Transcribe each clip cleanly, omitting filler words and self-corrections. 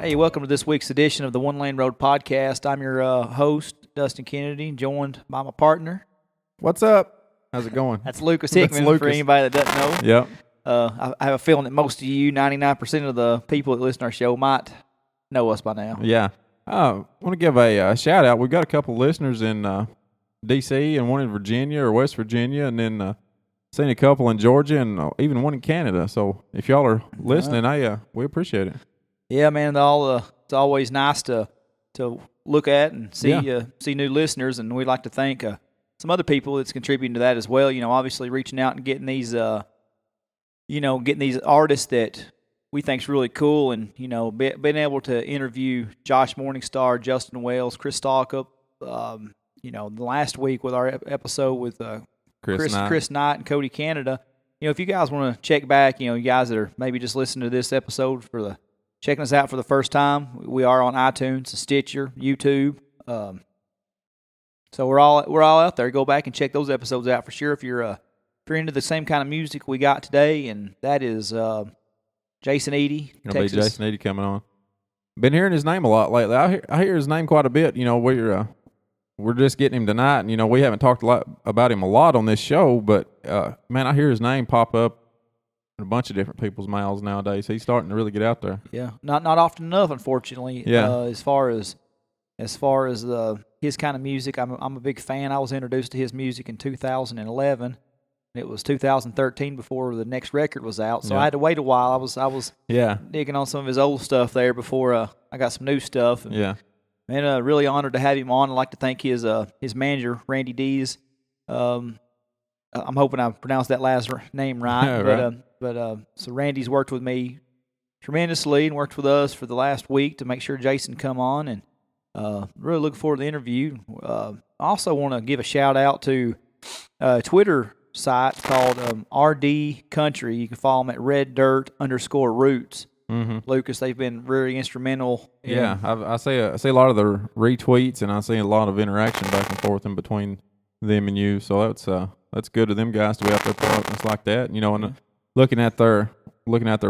Hey, welcome to this week's edition of the One Lane Road Podcast. I'm your host, Dustin Kennedy, joined by my partner. What's up? How's it going? That's Lucas Hickman, Lucas. for anybody that doesn't know. Yep. I have a feeling that most of you, 99% of the people that listen to our show, might know us by now. Yeah. I want to give a shout out. We've got a couple listeners in D.C. and one in Virginia or West Virginia, and then seen a couple in Georgia and even one in Canada. So if y'all are listening, we appreciate it. Yeah, man. It's always nice to look at and see new listeners, and we'd like to thank some other people that's contributing to that as well. You know, obviously reaching out and getting these artists that we think's really cool, and being able to interview Josh Morningstar, Justin Wells, Chris Stapelton. The last week with our episode with Chris Knight and Cody Canada. If you guys want to check back, you guys that are maybe just listening to this episode checking us out for the first time, we are on iTunes, Stitcher, YouTube. So we're all out there. Go back and check those episodes out for sure if you're into the same kind of music we got today, and that is Jason Eady, Texas. It'll be Jason Eady coming on. Been hearing his name a lot lately. I hear his name quite a bit. We're just getting him tonight, and we haven't talked about him a lot on this show, but man, I hear his name pop up in a bunch of different people's mouths nowadays. He's starting to really get out there. Yeah, not often enough, unfortunately. Yeah. As far as his kind of music, I'm a big fan. I was introduced to his music in 2011. It was 2013 before the next record was out, so I had to wait a while. I was digging on some of his old stuff there before I got some new stuff. And, Man, really honored to have him on. I'd like to thank his manager, Randy Dees. I'm hoping I pronounced that last name right. Right. So Randy's worked with me tremendously and worked with us for the last week to make sure Jason come on, and really looking forward to the interview. I also want to give a shout out to a Twitter site called RD Country. You can follow them at red_dirt_roots. Mm-hmm. Lucas, they've been really instrumental. I see a lot of their retweets, and I see a lot of interaction back and forth in between them and you. So that's good of them guys to be out there promoting us like that. And looking at their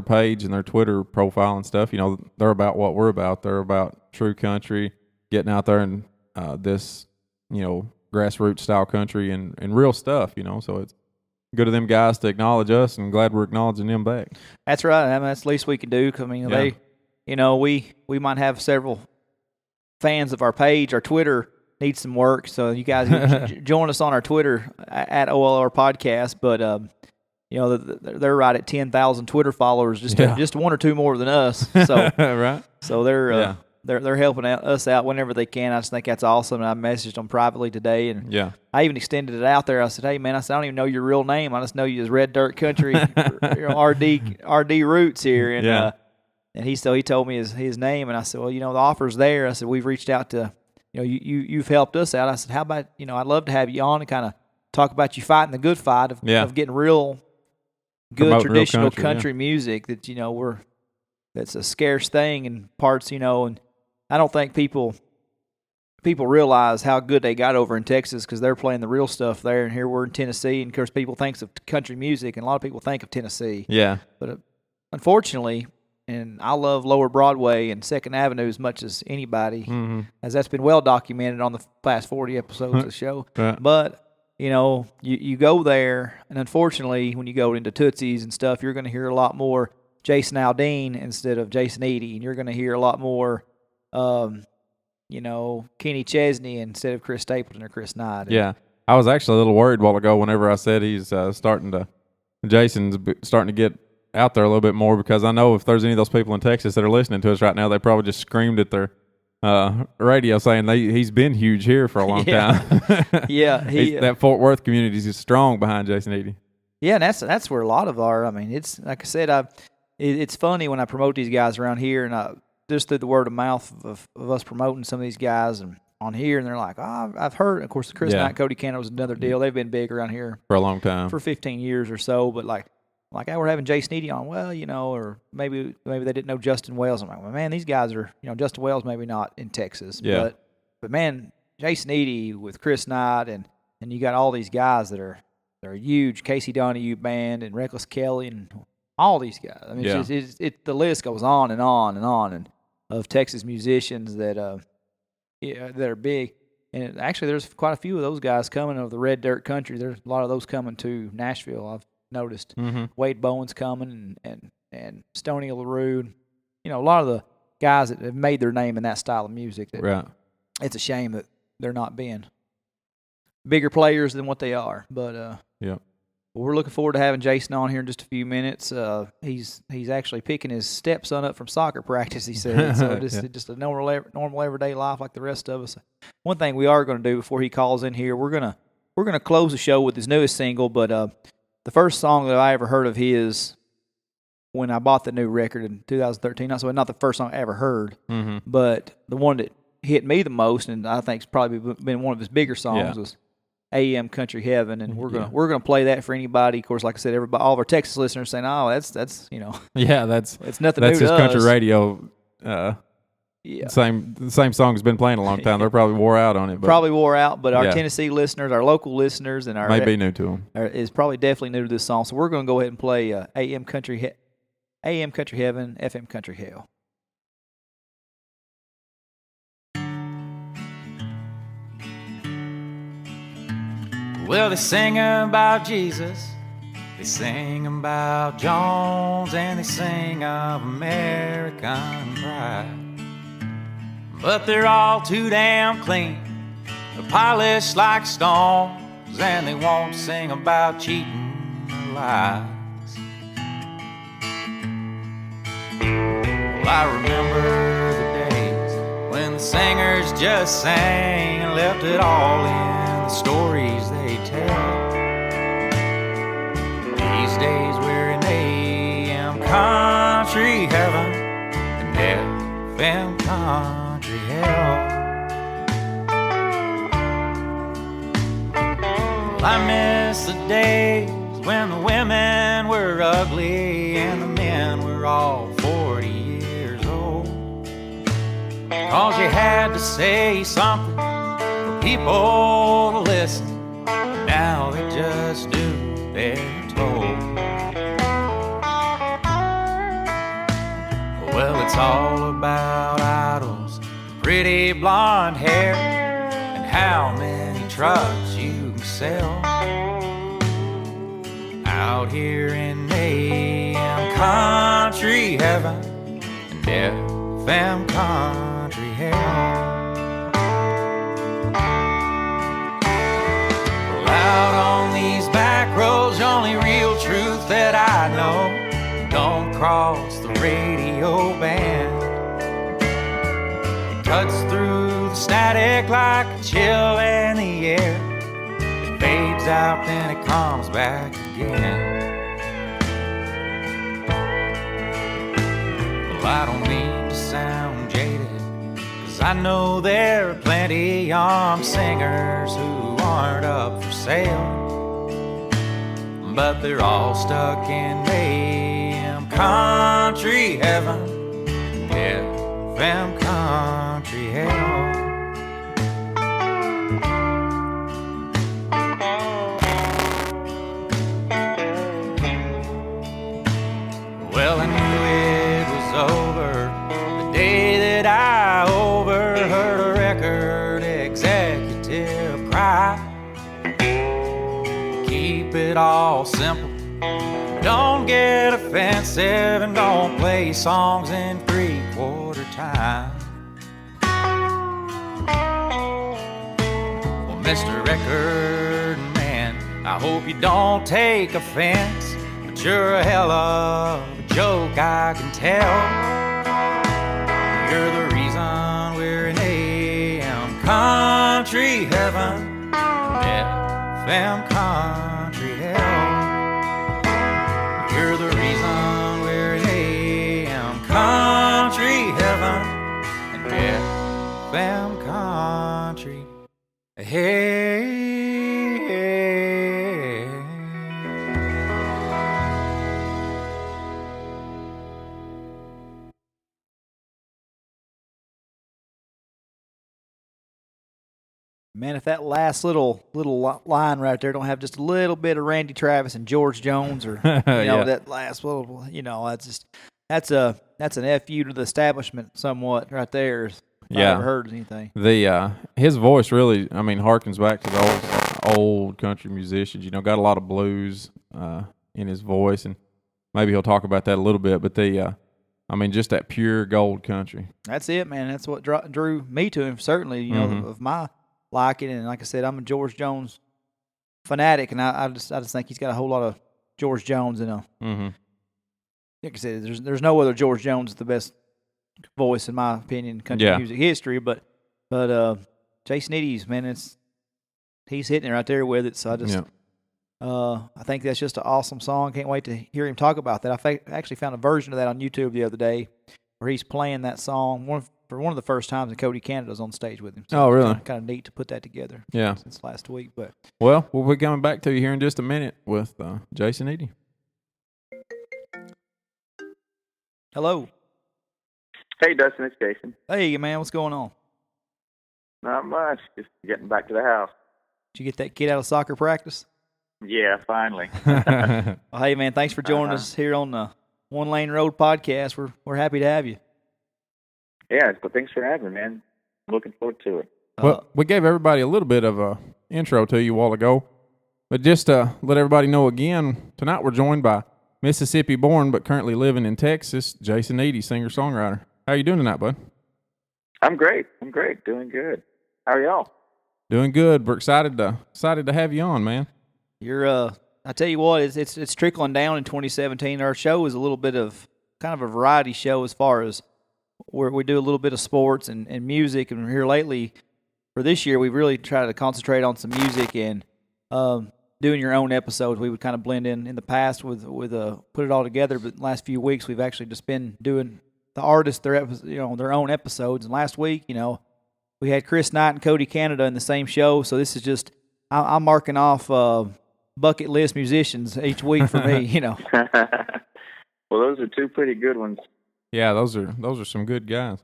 page and their Twitter profile and stuff. They're about what we're about. They're about true country, getting out there and this grassroots style country and real stuff. So it's good of them guys to acknowledge us, and glad we're acknowledging them back. That's right. I mean, that's the least we can do. Cause, we might have several fans of our page. Our Twitter needs some work, so you guys join us on our Twitter at OLR Podcast. But they're right at 10,000 Twitter followers, just one or two more than us. So right. So they're helping us out whenever they can. I just think that's awesome. And I messaged them privately today, and I even extended it out there. I said, "Hey, man," I don't even know your real name. I just know you as Red Dirt Country, RD Roots here." And and he told me his name, and I said, "Well, the offer's there." I said, "We've reached out to, you've helped us out." I said, "How about, I'd love to have you on and kind of talk about you fighting the good fight of getting real good Promoting traditional real country music that that's a scarce thing in parts, and I don't think people realize how good they got over in Texas because they're playing the real stuff there, and here we're in Tennessee, and of course people think of country music, and a lot of people think of Tennessee. Yeah. But unfortunately, and I love Lower Broadway and Second Avenue as much as anybody, as that's been well documented on the past 40 episodes of the show. Right. But you go there, and unfortunately, when you go into Tootsie's and stuff, you're going to hear a lot more Jason Aldean instead of Jason Eady, and you're going to hear a lot more Kenny Chesney instead of Chris Stapelton or Chris Knight. Yeah. I was actually a little worried a while ago whenever I said Jason's starting to get out there a little bit more, because I know if there's any of those people in Texas that are listening to us right now, they probably just screamed at their radio saying he's been huge here for a long time. That Fort Worth community is strong behind Jason Eady. Yeah, and that's where a lot of it's like I said, it's funny when I promote these guys around here, and just through the word of mouth of us promoting some of these guys and on here, and they're like, "Oh, I've heard." Of course, the Chris Knight, Cody Canada was another deal. They've been big around here for a long time, for 15 years or so. But like, we're having Jason Eady on. Well, or maybe they didn't know Justin Wells. I'm like, well, man, these guys are, Justin Wells maybe not in Texas, but man, Jason Eady with Chris Knight, and you got all these guys that are huge. Casey Donahue Band and Reckless Kelly and all these guys. I mean, the list goes on and on and on. And of Texas musicians that are big. And actually, there's quite a few of those guys coming of the red dirt country. There's a lot of those coming to Nashville. I've noticed. Wade Bowen's coming, and Stoney LaRue. A lot of the guys that have made their name in that style of music. Right. It's a shame that they're not being bigger players than what they are. But we're looking forward to having Jason on here in just a few minutes. He's actually picking his stepson up from soccer practice, he said. So just a normal everyday life like the rest of us. One thing we are going to do before he calls in here, we're gonna close the show with his newest single. But the first song that I ever heard of his when I bought the new record in 2013, not the first song I ever heard, but the one that hit me the most, and I think it's probably been one of his bigger songs, was AM Country Heaven, and we're gonna play that for anybody. Of course, like I said, all of our Texas listeners saying, "Oh, that's it's nothing that's new to his us." Country radio. The same song has been playing a long time. They're probably wore out on it. But our Tennessee listeners, our local listeners, and our may be new to them. Is probably definitely new to this song. So we're going to go ahead and play AM Country Heaven, FM Country Hell. Well, they sing about Jesus, they sing about Jones, and they sing of American pride. But they're all too damn clean, they're polished like stones, and they won't sing about cheating or lies. Well, I remember the days when the singers just sang and left it all in the stories they tell. These days we're in AM country heaven and FM country hell. Well, I miss the days when the women were ugly and the men were all 40 years old. 'Cause you had to say something for people to listen. Now they just do what they're told. Well, it's all about idols, pretty blonde hair, and how many trucks you can sell. Out here in AM country heaven and FM country hell. Well, out on these back roads, the only real truth that I know don't cross the radio band. It cuts through the static like a chill in the air. It fades out, then it comes back again. Well, I don't mean to sound jaded, 'cause I know there are plenty young singers who aren't up for sale. But they're all stuck in AM country heaven, FM country hell. Well, I knew it was over the day that I overheard a record executive cry. Keep it all simple, don't get offensive, and don't play songs in 3/4 time. Well, Mr. Record Man, I hope you don't take offense, but you're a hell of a joke, I can tell. You're the reason we're in AM country heaven, FM country hell. You're the reason we're in AM country heaven and FM country hell. Man, if that last little line right there don't have just a little bit of Randy Travis and George Jones, or that last little, that's just That's an FU to the establishment somewhat right there. If I ever heard anything. His voice really, I mean, harkens back to those old country musicians. You know, got a lot of blues in his voice, and maybe he'll talk about that a little bit. But I mean, just that pure gold country. That's it, man. That's what drew me to him. Certainly, you know, of my liking. And like I said, I'm a George Jones fanatic, and I just think he's got a whole lot of George Jones in him. Mm-hmm. Like I said, there's no other George Jones is the best voice in my opinion in country music history. But Jason Eady's, man, he's hitting it right there with it. So I think that's just an awesome song. Can't wait to hear him talk about that. I actually found a version of that on YouTube the other day where he's playing that song for one of the first times, and Cody Canada's on stage with him. So really? Kind of neat to put that together. Yeah. Since last week, but we'll be coming back to you here in just a minute with Jason Eady. Hello. Hey, Dustin, it's Jason. Hey, man, what's going on? Not much. Just getting back to the house. Did you get that kid out of soccer practice? Yeah, finally. Well, hey, man, thanks for joining us here on the One Lane Road podcast. We're happy to have you. Yeah, well, thanks for having me, man. Looking forward to it. Well, we gave everybody a little bit of a intro to you a while ago, but just to let everybody know again, tonight we're joined by Mississippi-born but currently living in Texas, Jason Eady, singer-songwriter. How are you doing tonight, bud? I'm great. Doing good. How are y'all? Doing good. We're excited to have you on, man. I tell you what, it's trickling down in 2017. Our show is a little bit of kind of a variety show as far as where we do a little bit of sports and music. And here lately, for this year, we've really tried to concentrate on some music and doing your own episodes. We would kind of blend in the past with put it all together. But the last few weeks, we've actually just been doing the artists their own episodes. And last week, we had Chris Knight and Cody Canada in the same show. So this is just I'm marking off bucket list musicians each week for me. Well, those are two pretty good ones. Yeah, those are some good guys.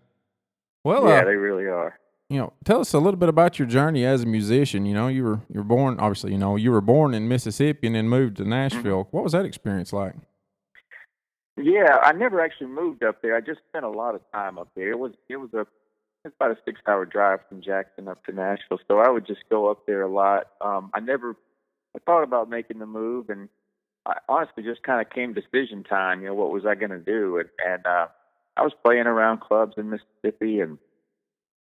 Well, yeah, they really are. Tell us a little bit about your journey as a musician. You were born, obviously, you were born in Mississippi and then moved to Nashville. What was that experience like? Yeah, I never actually moved up there. I just spent a lot of time up there. It was about a 6-hour drive from Jackson up to Nashville, so I would just go up there a lot. I thought about making the move, and I honestly just kind of came decision time. What was I going to do? And I was playing around clubs in Mississippi, and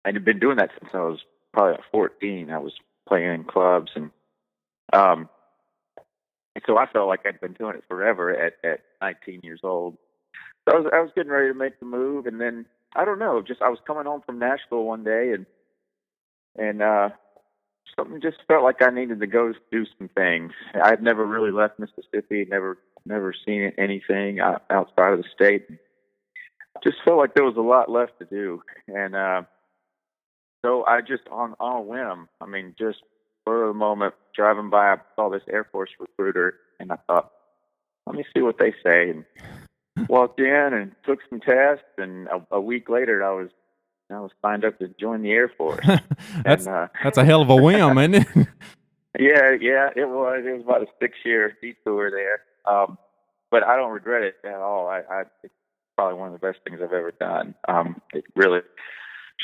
I had been doing that since I was probably 14. I was playing in clubs, and so I felt like I'd been doing it forever at 19 years old. So I was getting ready to make the move, and then I don't know, just I was coming home from Nashville one day, and something just felt like I needed to go do some things. I had never really left Mississippi, never seen anything outside of the state. Just felt like there was a lot left to do, and so I just on a whim, just for a moment, driving by, I saw this Air Force recruiter, and I thought, let me see what they say, and walked in and took some tests, and a week later, I was signed up to join the Air Force. That's a hell of a whim, isn't it? Yeah, it was. It was about a 6-year detour there, but I don't regret it at all. It's probably one of the best things I've ever done. It really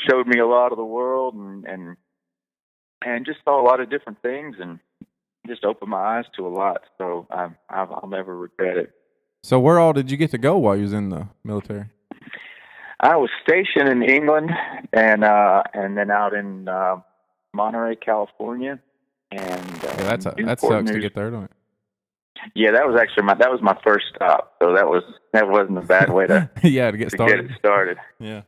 showed me a lot of the world, and just saw a lot of different things, and just opened my eyes to a lot. So I'll never regret it. So where all did you get to go while you was in the military? I was stationed in England, and then out in Monterey, California, and that sucks to get there, don't it? Yeah, that was actually my first stop, so that wasn't a bad way to to get started. Get it started. Yeah,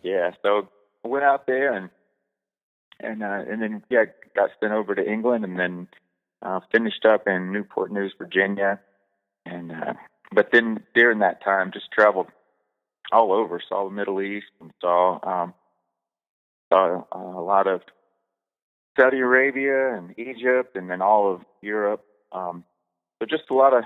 yeah. So I went out there and then got sent over to England, and then finished up in Newport News, Virginia, and but then during that time just traveled all over, saw the Middle East, and saw a lot of Saudi Arabia and Egypt, and then all of Europe. So just a lot of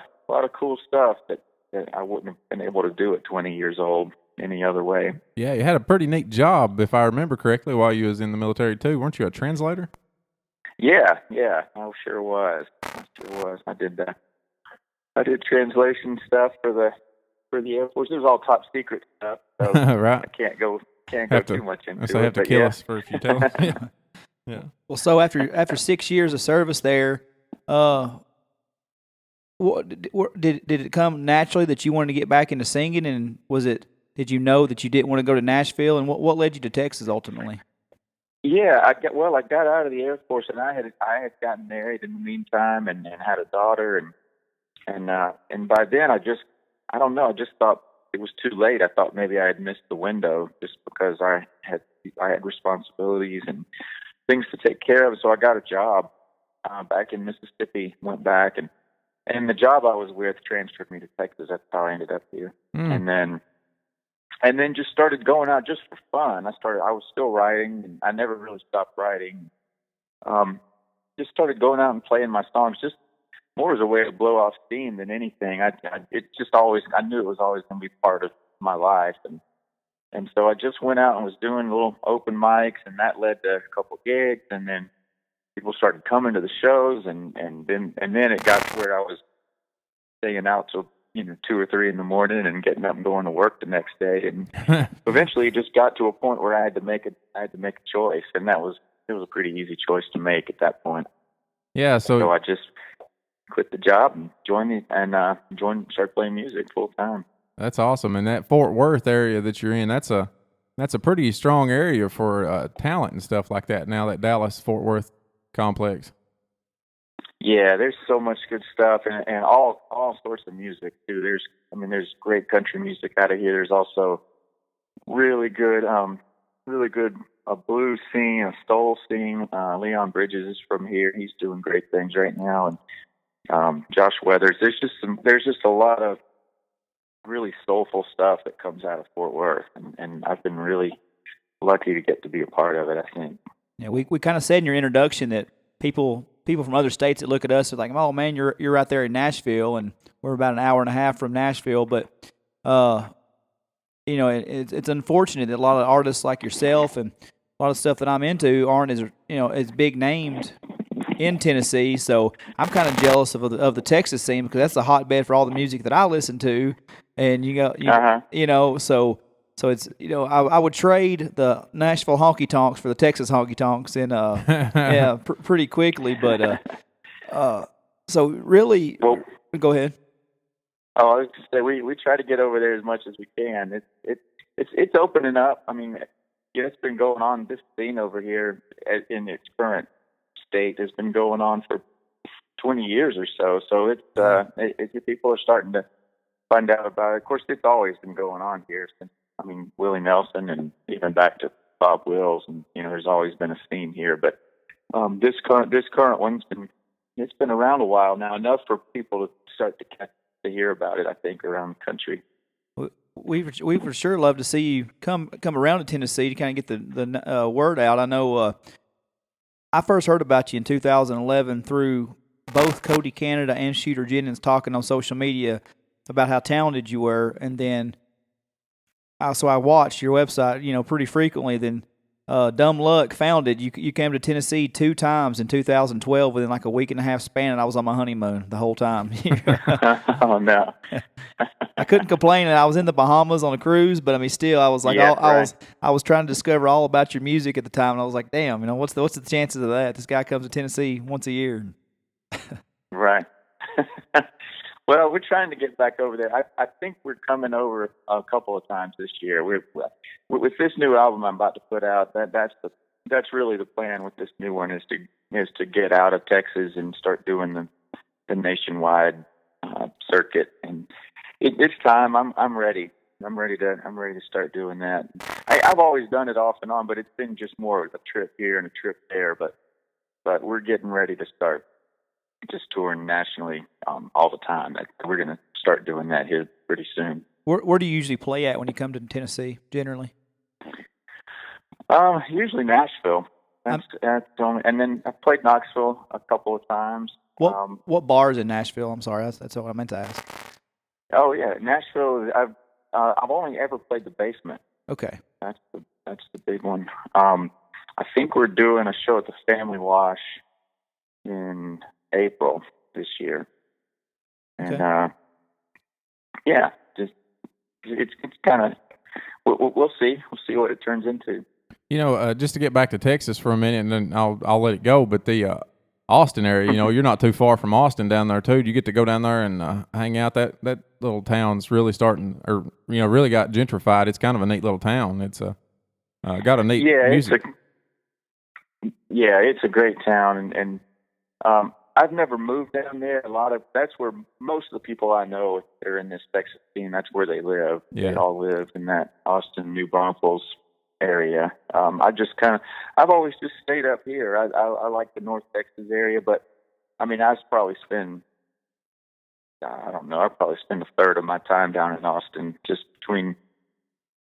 cool stuff that I wouldn't have been able to do at 20 years old any other way. Yeah, you had a pretty neat job, if I remember correctly, while you was in the military too. Weren't you a translator? Yeah, I sure was. I did translation stuff for the for the Air Force. It was all top secret stuff, so right. I can't go too much into it. So they have to kill us for if you tell us. Yeah. Well, so after 6 years of service there, did it come naturally that you wanted to get back into singing, and did you know that you didn't want to go to Nashville, and what led you to Texas ultimately? Yeah, I got out of the Air Force, and I had gotten married in the meantime, and had a daughter, and by then I just thought it was too late. I thought maybe I had missed the window just because I had responsibilities and things to take care of. So I got a job back in Mississippi. Went back, and the job I was with transferred me to Texas. That's how I ended up here. And then just started going out just for fun. I was still writing, and I never really stopped writing. Just started going out and playing my songs, just more as a way to blow off steam than anything. I knew it was always going to be part of my life, and so I just went out and was doing little open mics, and that led to a couple gigs, and then people started coming to the shows, and then it got to where I was staying out till 2 or 3 in the morning and getting up and going to work the next day, and eventually it just got to a point where I had to make a choice, and it was a pretty easy choice to make at that point. Yeah, so I just quit the job and started playing music full time. That's awesome. And that Fort Worth area that you're in, that's a pretty strong area for talent and stuff like that. Now that Dallas Fort Worth complex. Yeah, there's so much good stuff, and all sorts of music too. There's great country music out of here. There's also really good blues scene, a soul scene. Leon Bridges is from here. He's doing great things right now, and Josh Weathers. There's just a lot of really soulful stuff that comes out of Fort Worth, and I've been really lucky to get to be a part of it, I think. Yeah, we kind of said in your introduction that people from other states that look at us are like, oh man, you're right there in Nashville, and we're about an hour and a half from Nashville. But it's unfortunate that a lot of artists like yourself and a lot of stuff that I'm into aren't as big named in Tennessee. So I'm kind of jealous of the Texas scene, because that's a hotbed for all the music that I listen to, and So it's I would trade the Nashville honky tonks for the Texas honky tonks, and pretty quickly. But so really, go ahead. Oh, I was just say we try to get over there as much as we can. It's opening up. I mean, it's been going on. This scene over here in its current state has been going on for 20 years or so. So people are starting to find out about it. Of course, it's always been going on here since. Willie Nelson, and even back to Bob Wills, and there's always been a scene here. But this current one's been around a while now, enough for people to start to hear about it. I think around the country. We for sure love to see you come around to Tennessee to kind of get the word out. I know I first heard about you in 2011 through both Cody Canada and Shooter Jennings talking on social media about how talented you were, and then. So I watched your website, pretty frequently. Then Dumb Luck found it. You came to Tennessee 2 times in 2012 within like a week and a half span, and I was on my honeymoon the whole time. Oh no! I couldn't complain. I was in the Bahamas on a cruise, but still, I was like, I was trying to discover all about your music at the time, and I was like, damn, what's the chances of that? This guy comes to Tennessee once a year. Right. Well, we're trying to get back over there. I think we're coming over a couple of times this year. With this new album I'm about to put out. That's really the plan with this new one is to get out of Texas and start doing the nationwide circuit. And it's time. I'm ready. I'm ready to start doing that. I've always done it off and on, but it's been just more of a trip here and a trip there. But we're getting ready to start just touring nationally all the time. We're going to start doing that here pretty soon. Where do you usually play at when you come to Tennessee, generally? Usually Nashville. That's only, and then I've played Knoxville a couple of times. What bars in Nashville? I'm sorry, that's what I meant to ask. Oh yeah, Nashville. I've only ever played the basement. Okay, that's the big one. I think we're doing a show at the Family Wash in April this year, and okay. yeah, just it's kind of we'll see what it turns into. Just to get back to Texas for a minute, and then I'll let it go. But the Austin area, you're not too far from Austin down there too. Do you get to go down there and hang out? That little town's really starting, or really got gentrified. It's kind of a neat little town. It's got a neat music. It's a great town, and I've never moved down there. That's where most of the people I know, if they're in this Texas scene, that's where they live. Yeah. They all live in that Austin, New Braunfels area. I've always just stayed up here. I like the North Texas area, but I mean, I'd probably spend a third of my time down in Austin, just between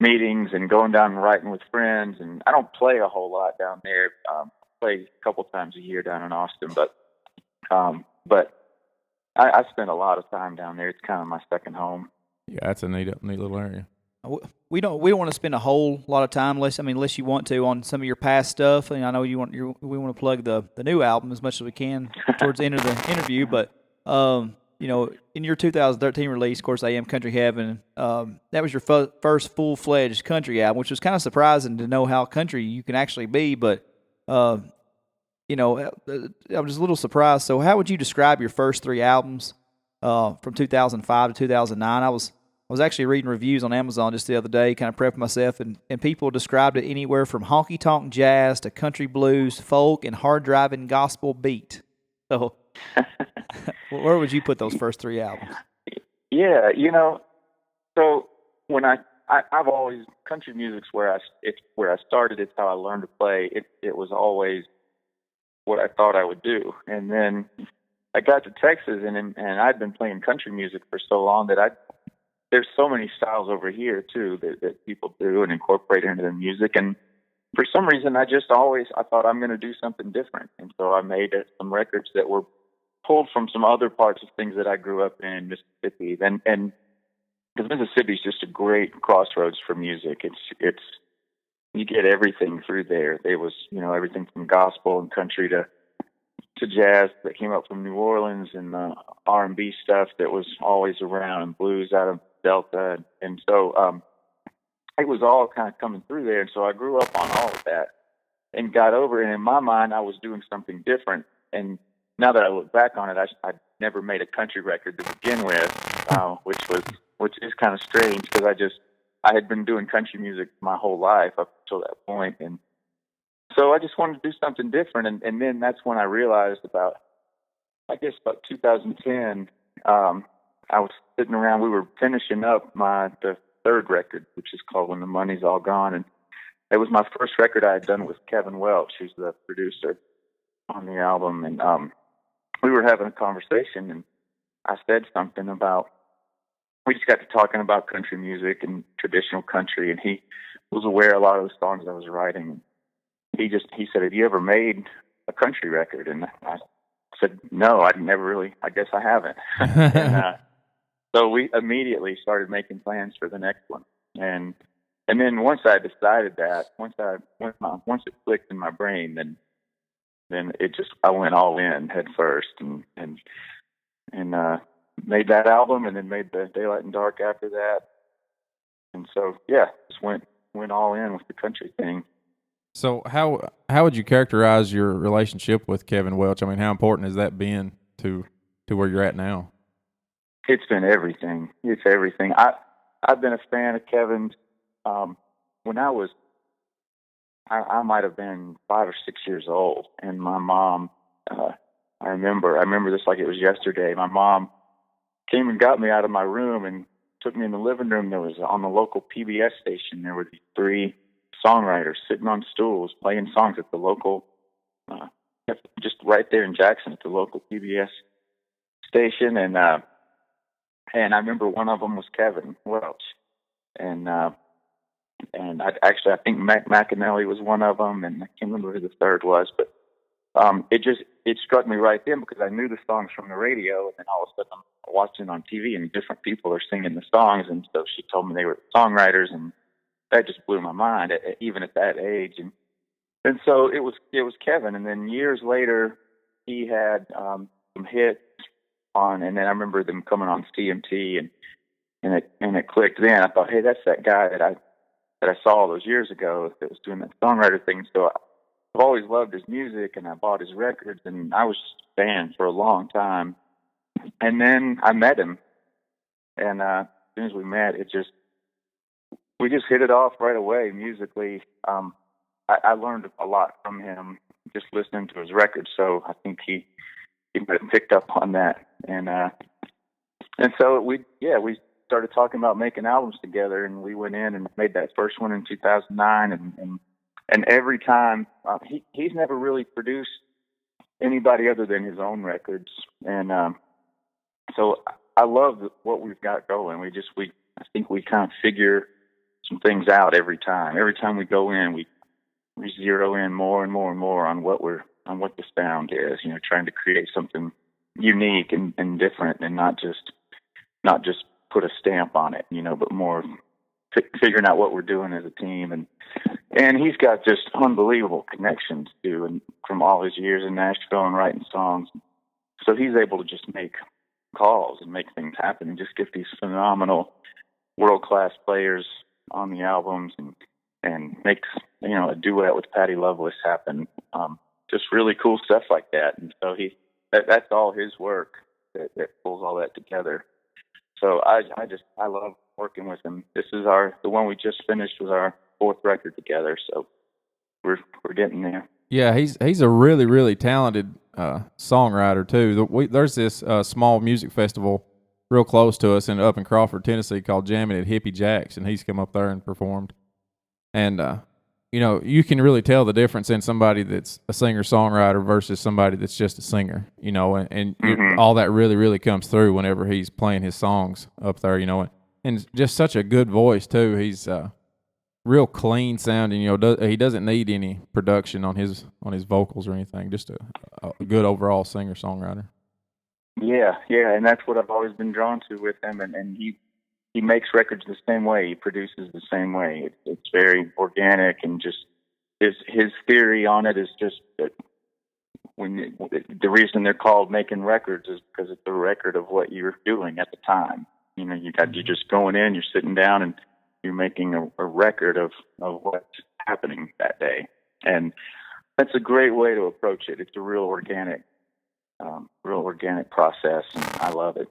meetings and going down and writing with friends. And I don't play a whole lot down there. I play a couple times a year down in Austin, but I spend a lot of time down there. It's kind of my second home. Yeah, that's a neat little area. We don't want to spend a whole lot of time unless you want to on some of your past stuff. And I know we want to plug the new album as much as we can towards the end of the interview. But in your 2013 release, of course, I Am Country Heaven. That was your first full-fledged country album, which was kind of surprising to know how country you can actually be. But I was a little surprised. So, how would you describe your first three albums from 2005 to 2009? I was actually reading reviews on Amazon just the other day, kind of prepping myself, and people described it anywhere from honky-tonk jazz to country blues, folk, and hard-driving gospel beat. So, where would you put those first three albums? Yeah, so when I've always, country music's it's where I started. It's how I learned to play. It was always what I thought I would do. And then I got to Texas, and I'd been playing country music for so long that there's so many styles over here too that people do and incorporate into their music. And for some reason, I thought I'm going to do something different. And so I made some records that were pulled from some other parts of things that I grew up in Mississippi. And because Mississippi is just a great crossroads for music. It's you get everything through there. There was everything from gospel and country to jazz that came up from New Orleans, and the R&B stuff that was always around, and blues out of Delta. And so it was all kind of coming through there. And so I grew up on all of that and got over it. And in my mind, I was doing something different. And now that I look back on it, I never made a country record to begin with, which is kind of strange, because I had been doing country music my whole life up until that point. And so I just wanted to do something different. And then that's when I realized about 2010, I was sitting around, we were finishing up the third record, which is called When the Money's All Gone. And it was my first record I had done with Kevin Welch, who's the producer on the album. And we were having a conversation, and I said something about, we just got to talking about country music and traditional country, and he was aware of a lot of the songs I was writing. He said, "Have you ever made a country record?" And I said, "No, I guess I haven't." And so we immediately started making plans for the next one. And then once I decided that, once it clicked in my brain, then I went all in head first and made that album, and then made the Daylight and Dark after that. And so just went all in with the country thing. So how would you characterize your relationship with Kevin Welch? I mean, how important has that been to where you're at now? It's been everything. It's everything. I've been a fan of Kevin's when I might have been 5 or 6 years old, and my mom, I remember this like it was yesterday. My mom came and got me out of my room and took me in the living room. There was, on the local PBS station, there were these 3 songwriters sitting on stools playing songs at the local, just right there in Jackson at the local PBS station. And I remember one of them was Kevin Welch, and I think Mac McAnally was one of them, and I can't remember who the third was, but it struck me right then, because I knew the songs from the radio, and then all of a sudden I'm watching on TV and different people are singing the songs, and so she told me they were songwriters, and that just blew my mind, even at that age. And so it was Kevin. And then years later, he had some hits on, and then I remember them coming on CMT, and it clicked then. I thought, hey, that's that guy that I saw all those years ago that was doing that songwriter thing. So I've always loved his music, and I bought his records, and I was just a fan for a long time. And then I met him, and as soon as we met, we just hit it off right away musically. I learned a lot from him just listening to his records, so I think he might have picked up on that. And so we started talking about making albums together, and we went in and made that first one in 2009. And every time he's never really produced anybody other than his own records, and so I love what we've got going. I think we kind of figure some things out every time. Every time we go in, we zero in more and more and more on what the sound is. Trying to create something unique and different, and not just put a stamp on it. But more figuring out what we're doing as a team. And he's got just unbelievable connections too, and from all his years in Nashville and writing songs. So he's able to just make calls and make things happen and just get these phenomenal world-class players on the albums and makes, a duet with Patty Loveless happen. Just really cool stuff like that. And so that's all his work that pulls all that together. So I love working with him. This is the one we just finished was our fourth record together. So we're getting there. Yeah, he's a really, really talented songwriter too. There's this small music festival real close to us up in Crawford, Tennessee, called Jammin' at Hippie Jack's, and he's come up there and performed. And you can really tell the difference in somebody that's a singer-songwriter versus somebody that's just a singer. And all that really, really comes through whenever he's playing his songs up there. And just such a good voice too. He's real clean sounding. He doesn't need any production on his vocals or anything. Just a good overall singer-songwriter. Yeah, and that's what I've always been drawn to with him. And he makes records the same way. He produces the same way. It's very organic, and just his theory on it is just that the reason they're called making records is because it's a record of what you're doing at the time. You're just going in, you're sitting down, and you're making a record of what's happening that day. And that's a great way to approach it. It's a real organic process, and I love it.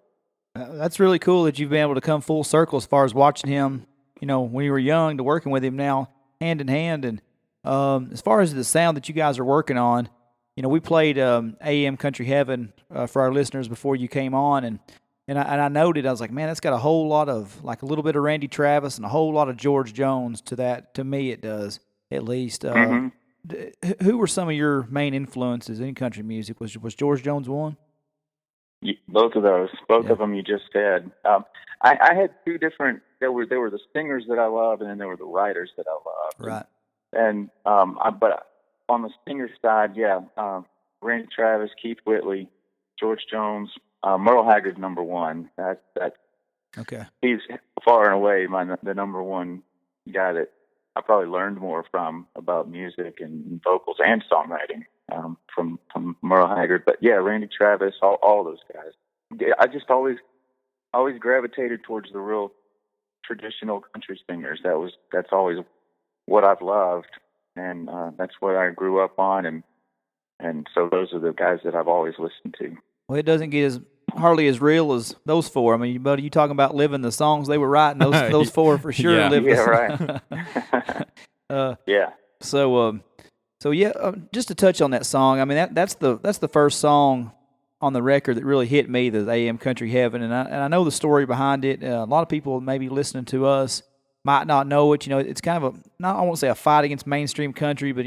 That's really cool that you've been able to come full circle as far as watching him, when you were young to working with him now hand in hand. And as far as the sound that you guys are working on, we played AM Country Heaven for our listeners before you came on, and I noted, I was like, man, that's got a whole lot of, like, a little bit of Randy Travis and a whole lot of George Jones to that. To me, it does, at least. Who were some of your main influences in country music? Was George Jones one? Both of those. Both of them you just said. I had two different. There were the singers that I loved, and then there were the writers that I loved. Right. And but on the singer side, Randy Travis, Keith Whitley, George Jones, Merle Haggard's number one. That's okay. He's far and away the number one guy that I probably learned more from about music and vocals and songwriting from Merle Haggard. But yeah, Randy Travis, all those guys. I just always gravitated towards the real traditional country singers. That's always what I've loved, and that's what I grew up on, and so those are the guys that I've always listened to. Well, it doesn't get hardly as real as those four. I mean, buddy, you talking about living the songs they were writing? Those four for sure. Yeah. Lived right. Yeah. So just to touch on that song, I mean that's the first song on the record that really hit me, the AM Country Heaven, and I know the story behind it. A lot of people maybe listening to us might not know it. It's kind of I won't say a fight against mainstream country, but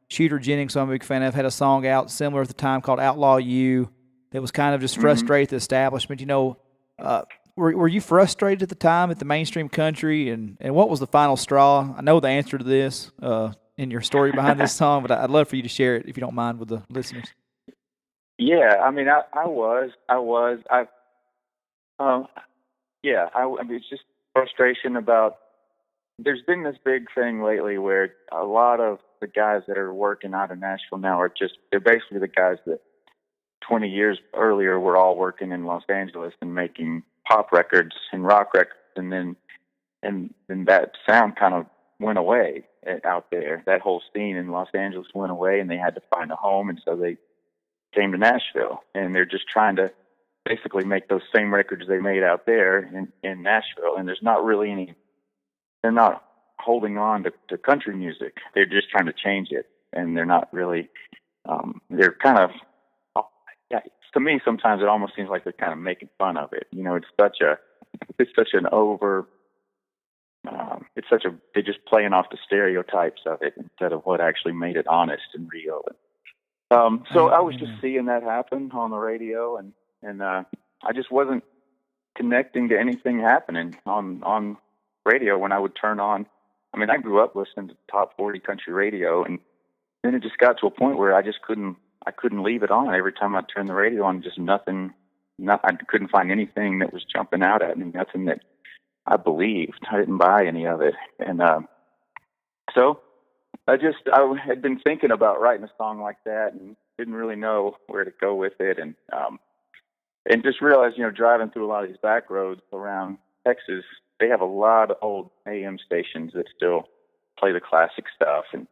Shooter Jennings, who I'm a big fan of, had a song out similar at the time called Outlaw You that was kind of just frustrated the establishment. Were you frustrated at the time at the mainstream country, and what was the final straw? I know the answer to this in your story behind this song, but I'd love for you to share it if you don't mind with the listeners. Yeah, I mean, I was. It's just frustration about. There's been this big thing lately where a lot of the guys that are working out of Nashville now they're basically the guys that 20 years earlier were all working in Los Angeles and making pop records and rock records. and then that sound kind of went away out there. That whole scene in Los Angeles went away, and they had to find a home, and so they came to Nashville, and they're just trying to basically make those same records they made out there in Nashville. And there's not really any, they're not holding on to country music. They're just trying to change it, and they're not really, they're kind of, to me, sometimes it almost seems like they're kind of making fun of it. It's such an over, they're just playing off the stereotypes of it instead of what actually made it honest and real. So I was just seeing that happen on the radio, and I just wasn't connecting to anything happening on radio when I would turn on. I mean, I grew up listening to top 40 country radio, and then it just got to a point where I couldn't leave it on. Every time I turned the radio on, just I couldn't find anything that was jumping out at me, nothing that I believed. I didn't buy any of it. And so I had been thinking about writing a song like that and didn't really know where to go with it. And just realized, driving through a lot of these back roads around Texas, they have a lot of old AM stations that still play the classic stuff. And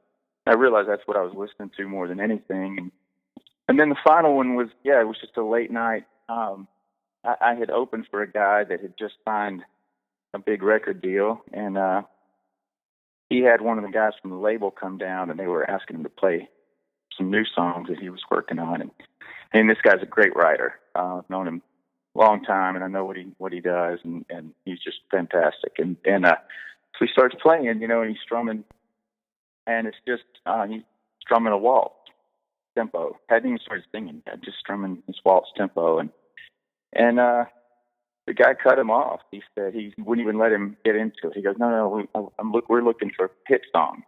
I realized that's what I was listening to more than anything. And then the final one was, it was just a late night. I had opened for a guy that had just signed a big record deal, and he had one of the guys from the label come down, and they were asking him to play some new songs that he was working on. And this guy's a great writer. I've known him a long time, and I know what he does, and he's just fantastic. And so he starts playing, and he's strumming, and it's just he's strumming a waltz tempo. Hadn't even started singing yet, just strumming this waltz tempo, and the guy cut him off. He said he wouldn't even let him get into it. He goes, "No, we're looking for hit songs.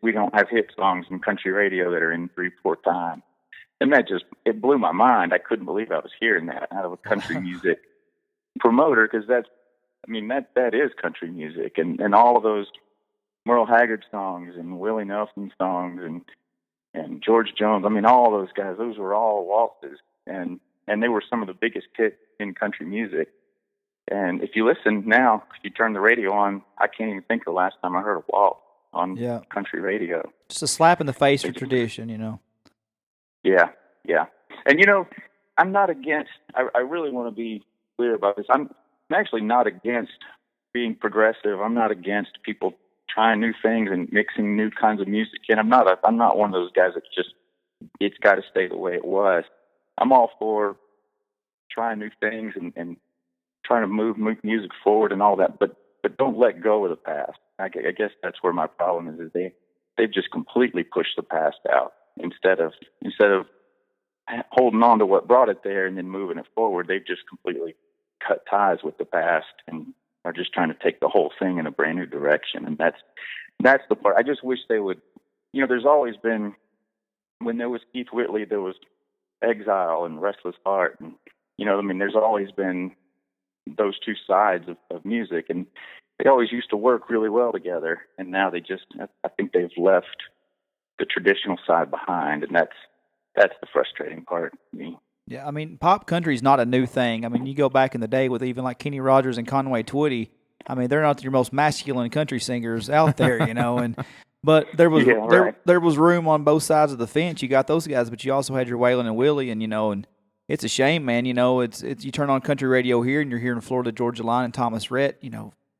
We don't have hit songs in country radio that are in 3/4 time." And it blew my mind. I couldn't believe I was hearing that out of a country music promoter, because that is country music, and all of those Merle Haggard songs and Willie Nelson songs and George Jones. I mean, all those guys. Those were all waltzes, and they were some of the biggest hits in country music. And if you listen now, if you turn the radio on, I can't even think of the last time I heard a waltz on country radio. Just a slap in the face for tradition, Yeah. And, I'm not against, I really want to be clear about this. I'm actually not against being progressive. I'm not against people trying new things and mixing new kinds of music. And I'm not one of those guys that's just, it's got to stay the way it was. I'm all for trying new things and trying to move music forward and all that, but don't let go of the past. I guess that's where my problem is they've just completely pushed the past out instead of holding on to what brought it there and then moving it forward. They've just completely cut ties with the past and are just trying to take the whole thing in a brand new direction. And that's the part. I just wish they would, there's always been, when there was Keith Whitley, there was Exile and Restless Heart, and there's always been those two sides of music, and they always used to work really well together. And now I think they've left the traditional side behind, and that's the frustrating part to me. Yeah, pop country is not a new thing. You go back in the day with even like Kenny Rogers and Conway Twitty. They're not your most masculine country singers out there, But there was there was room on both sides of the fence. You got those guys, but you also had your Waylon and Willie, and it's a shame, man. It's you turn on country radio here, and you're hearing Florida Georgia Line and Thomas Rhett,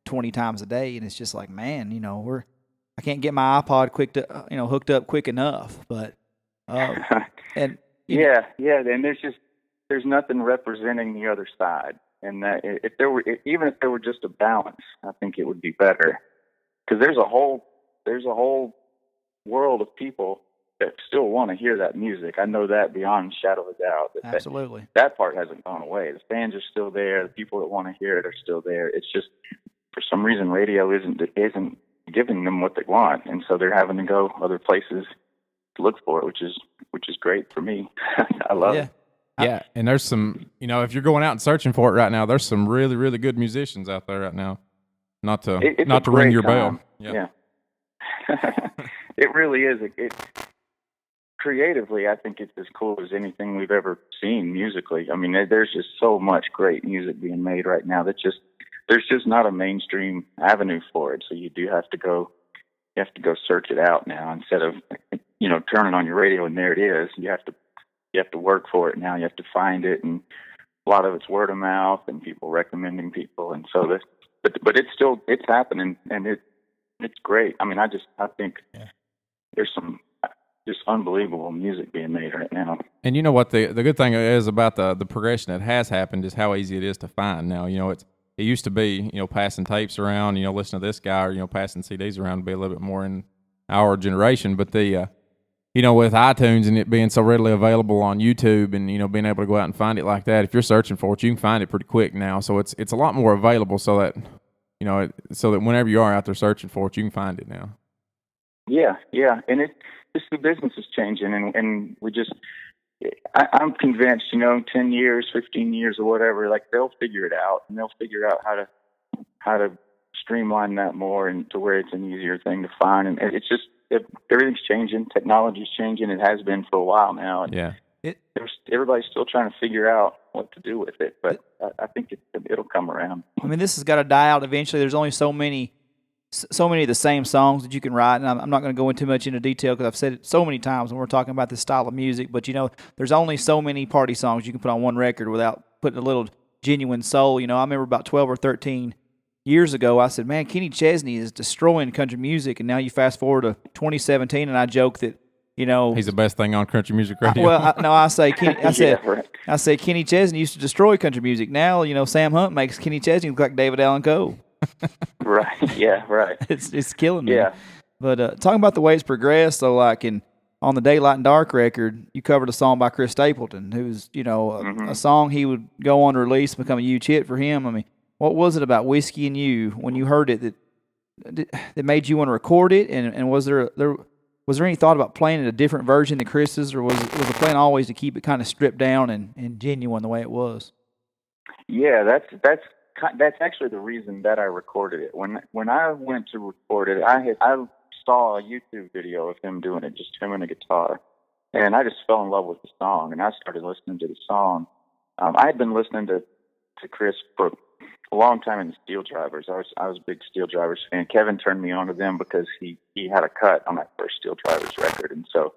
20 times a day, and it's just like, man, I can't get my iPod hooked up quick enough. But and and there's nothing representing the other side, and that if there were just a balance, I think it would be better, because there's a whole world of people that still want to hear that music. I know that beyond a shadow of a doubt. Absolutely. That part hasn't gone away. The fans are still there. The people that want to hear it are still there. It's just, for some reason, radio isn't giving them what they want, and so they're having to go other places to look for it, which is great for me. I love it. Yeah, and there's some, if you're going out and searching for it right now, there's some really, really good musicians out there right now. Not to ring your bell. Yeah. It really is. Creatively, I think it's as cool as anything we've ever seen musically. There's just so much great music being made right now that just, there's just not a mainstream avenue for it. So you have to go search it out now instead of, turning on your radio and there it is. You have to work for it now. You have to find it, and a lot of it's word of mouth and people recommending people. And so but it's happening, and it's great. I mean, I think there's some just unbelievable music being made right now. And you know what the good thing is about the progression that has happened is how easy it is to find now. It used to be, passing tapes around, listening to this guy, or, passing CDs around would be a little bit more in our generation. But with iTunes and it being so readily available on YouTube and, being able to go out and find it like that, if you're searching for it, you can find it pretty quick now. So it's a lot more available so that, so that whenever you are out there searching for it, you can find it now. Yeah. And the business is changing, and I'm convinced, 10 years, 15 years or whatever, like they'll figure it out, and they'll figure out how to streamline that more and to where it's an easier thing to find. And it's just, everything's changing. Technology's changing. It has been for a while now. And everybody's still trying to figure out what to do with it, but I think it'll come around. I mean, this has got to die out eventually. There's only so many of the same songs that you can write, and I'm not going to go into too much into detail because I've said it so many times when we're talking about this style of music, but, there's only so many party songs you can put on one record without putting a little genuine soul. I remember about 12 or 13 years ago, I said, man, Kenny Chesney is destroying country music, and now you fast forward to 2017, and I joke that, he's the best thing on country music radio. I say Kenny Chesney used to destroy country music. Now, Sam Hunt makes Kenny Chesney look like David Allan Coe. Right. Yeah. Right. It's killing me. Yeah. But talking about the way it's progressed, so like on the Daylight and Dark record, you covered a song by Chris Stapleton, who's a song he would go on to release, become a huge hit for him. I mean, what was it about Whiskey and You when you heard it that made you want to record it? And was there any thought about playing it a different version than Chris's, or was the plan always to keep it kind of stripped down and genuine the way it was? Yeah, that's actually the reason that I recorded it. When I went to record it, I saw a YouTube video of him doing it, just him and a guitar, and I just fell in love with the song, and I started listening to the song. I had been listening to Chris for a long time in the Steel Drivers. I was a big Steel Drivers fan. Kevin turned me on to them because he had a cut on that first Steel Drivers record, and so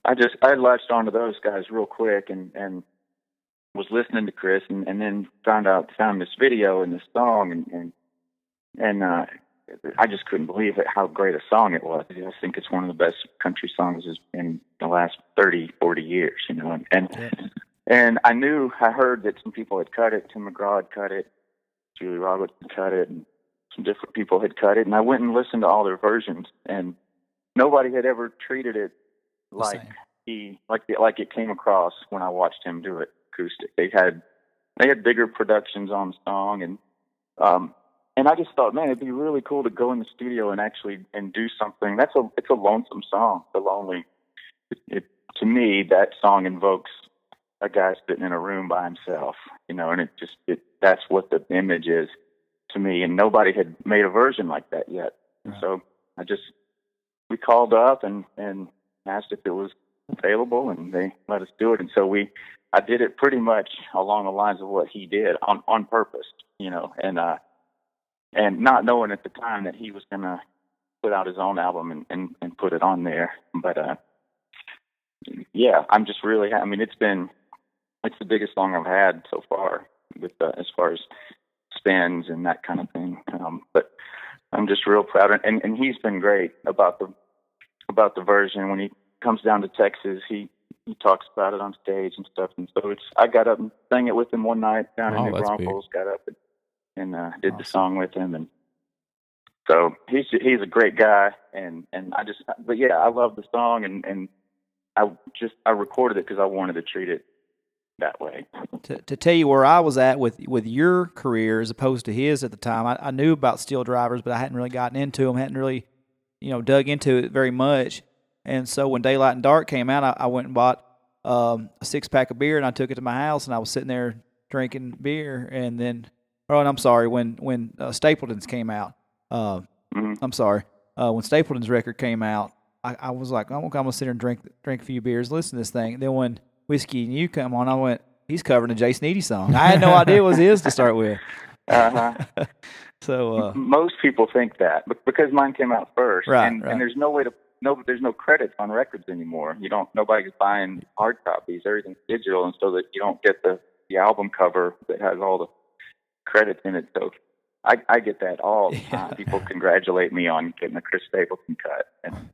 I latched onto those guys real quick and was listening to Chris, and then found this video and this song, and I just couldn't believe it, how great a song it was. I think it's one of the best country songs in the last 30, 40 years, and I heard that some people had cut it. Tim McGraw had cut it, Julie Roberts had cut it, and some different people had cut it, and I went and listened to all their versions, and nobody had ever treated it like it came across when I watched him do it acoustic. They had bigger productions on the song, and I just thought, man, it'd be really cool to go in the studio and do something. It's a lonesome song. To me, that song invokes a guy sitting in a room by himself, and that's what the image is to me. And nobody had made a version like that yet. Right. So we called up and asked if it was available, and they let us do it. And so I did it pretty much along the lines of what he did on purpose, and not knowing at the time that he was going to put out his own album and put it on there. But, yeah, I'm just really, it's the biggest song I've had so far with, as far as spins and that kind of thing. But I'm just real proud. And he's been great about the version. When he comes down to Texas, he talks about it on stage and stuff. And so I got up and sang it with him one night down in New Braunfels, got up and did the song with him. And so he's a great guy. And but yeah, I love the song, and I recorded it because I wanted to treat it that way. To tell you where I was at with your career as opposed to his at the time, I knew about Steel Drivers, but I hadn't really gotten into them, hadn't really, dug into it very much. And so when Daylight and Dark came out, I went and bought a 6-pack of beer, and I took it to my house, and I was sitting there drinking beer. And then, I'm sorry, when Stapleton's came out, I'm sorry, when Stapleton's record came out, I was like, I'm going to sit here and drink a few beers, listen to this thing. And then when Whiskey and You come on, I went, he's covering a Jason Eady song. I had no idea it was his to start with. So most people think that, but because mine came out first, right. And there's no way to there's no credits on records anymore. Nobody's buying hard copies. Everything's digital, and so that you don't get the album cover that has all the credits in it. So I get that all the time. People congratulate me on getting a Chris Stapleton cut, and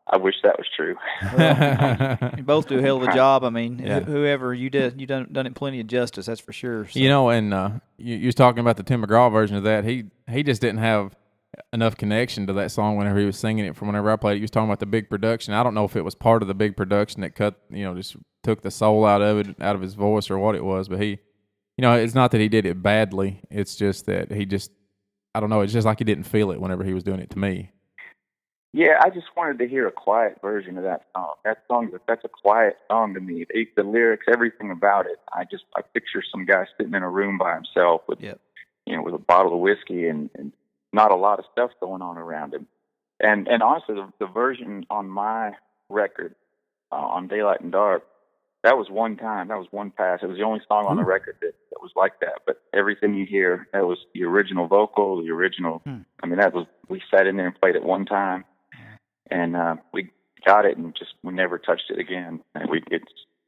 I wish that was true. Well, you both do a hell of a job. I mean, whoever you done it plenty of justice. That's for sure. So. And you was talking about the Tim McGraw version of that. He just didn't have enough connection to that song whenever he was singing it. From whenever I played it, he was talking about the big production. I don't know if it was part of the big production that cut, just took the soul out of it, out of his voice, or what it was. But he, it's not that he did it badly. It's just that I don't know. It's just like he didn't feel it whenever he was doing it to me. Yeah, I just wanted to hear a quiet version of that song. That's a quiet song to me. The lyrics, everything about it. I picture some guy sitting in a room by himself with, with a bottle of whiskey and not a lot of stuff going on around him. And honestly, the version on my record, on Daylight and Dark, that was one time. That was one pass. It was the only song on the record that was like that. But everything you hear, that was the original vocal, the original. I mean, we sat in there and played it one time, and we got it, and we never touched it again. And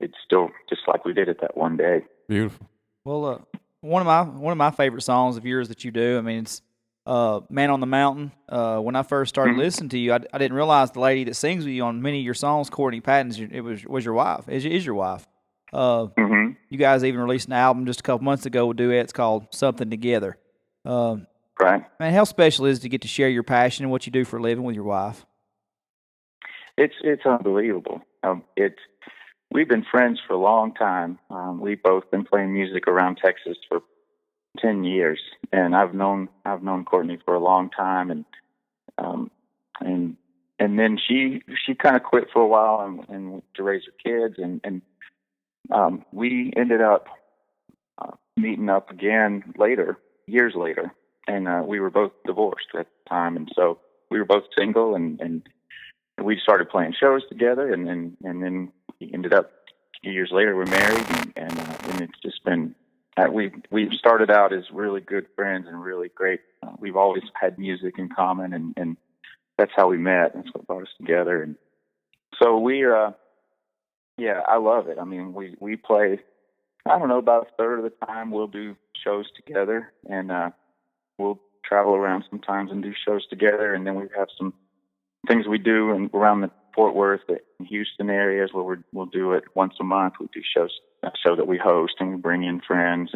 it's still just like we did it that one day. Beautiful. Well, one of my favorite songs of yours that you do. I mean, it's Man on the Mountain. When I first started listening to you, I didn't realize the lady that sings with you on many of your songs, Courtney Patton, was your wife. Is your wife. You guys even released an album just a couple months ago with duets called Something Together. Right. Man, how special is it to get to share your passion and what you do for a living with your wife? It's unbelievable. We've been friends for a long time. We've both been playing music around Texas for 10 years, and I've known Courtney for a long time, and then she kind of quit for a while and to raise her kids, and we ended up meeting up again years later, and we were both divorced at the time, and so we were both single, and we started playing shows together, and then we ended up a few years later we're married, and it's just been. We started out as really good friends and really great. We've always had music in common, and that's how we met. That's what brought us together. And so I love it. I mean, we play, I don't know, about a third of the time we'll do shows together, and we'll travel around sometimes and do shows together. And then we have some things we do around the Fort Worth, and Houston areas where we'll do it once a month. We do a show that we host, and we bring in friends,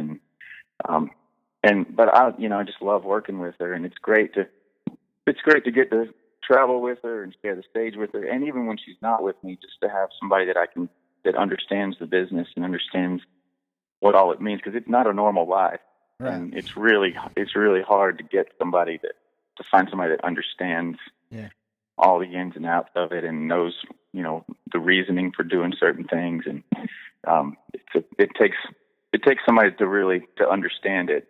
but I just love working with her, and it's great to get to travel with her and share the stage with her, and even when she's not with me, just to have somebody that understands the business and understands what all it means, because it's not a normal life, right. And it's really hard to get somebody to find somebody that understands all the ins and outs of it and knows the reasoning for doing certain things, and it takes somebody to understand it,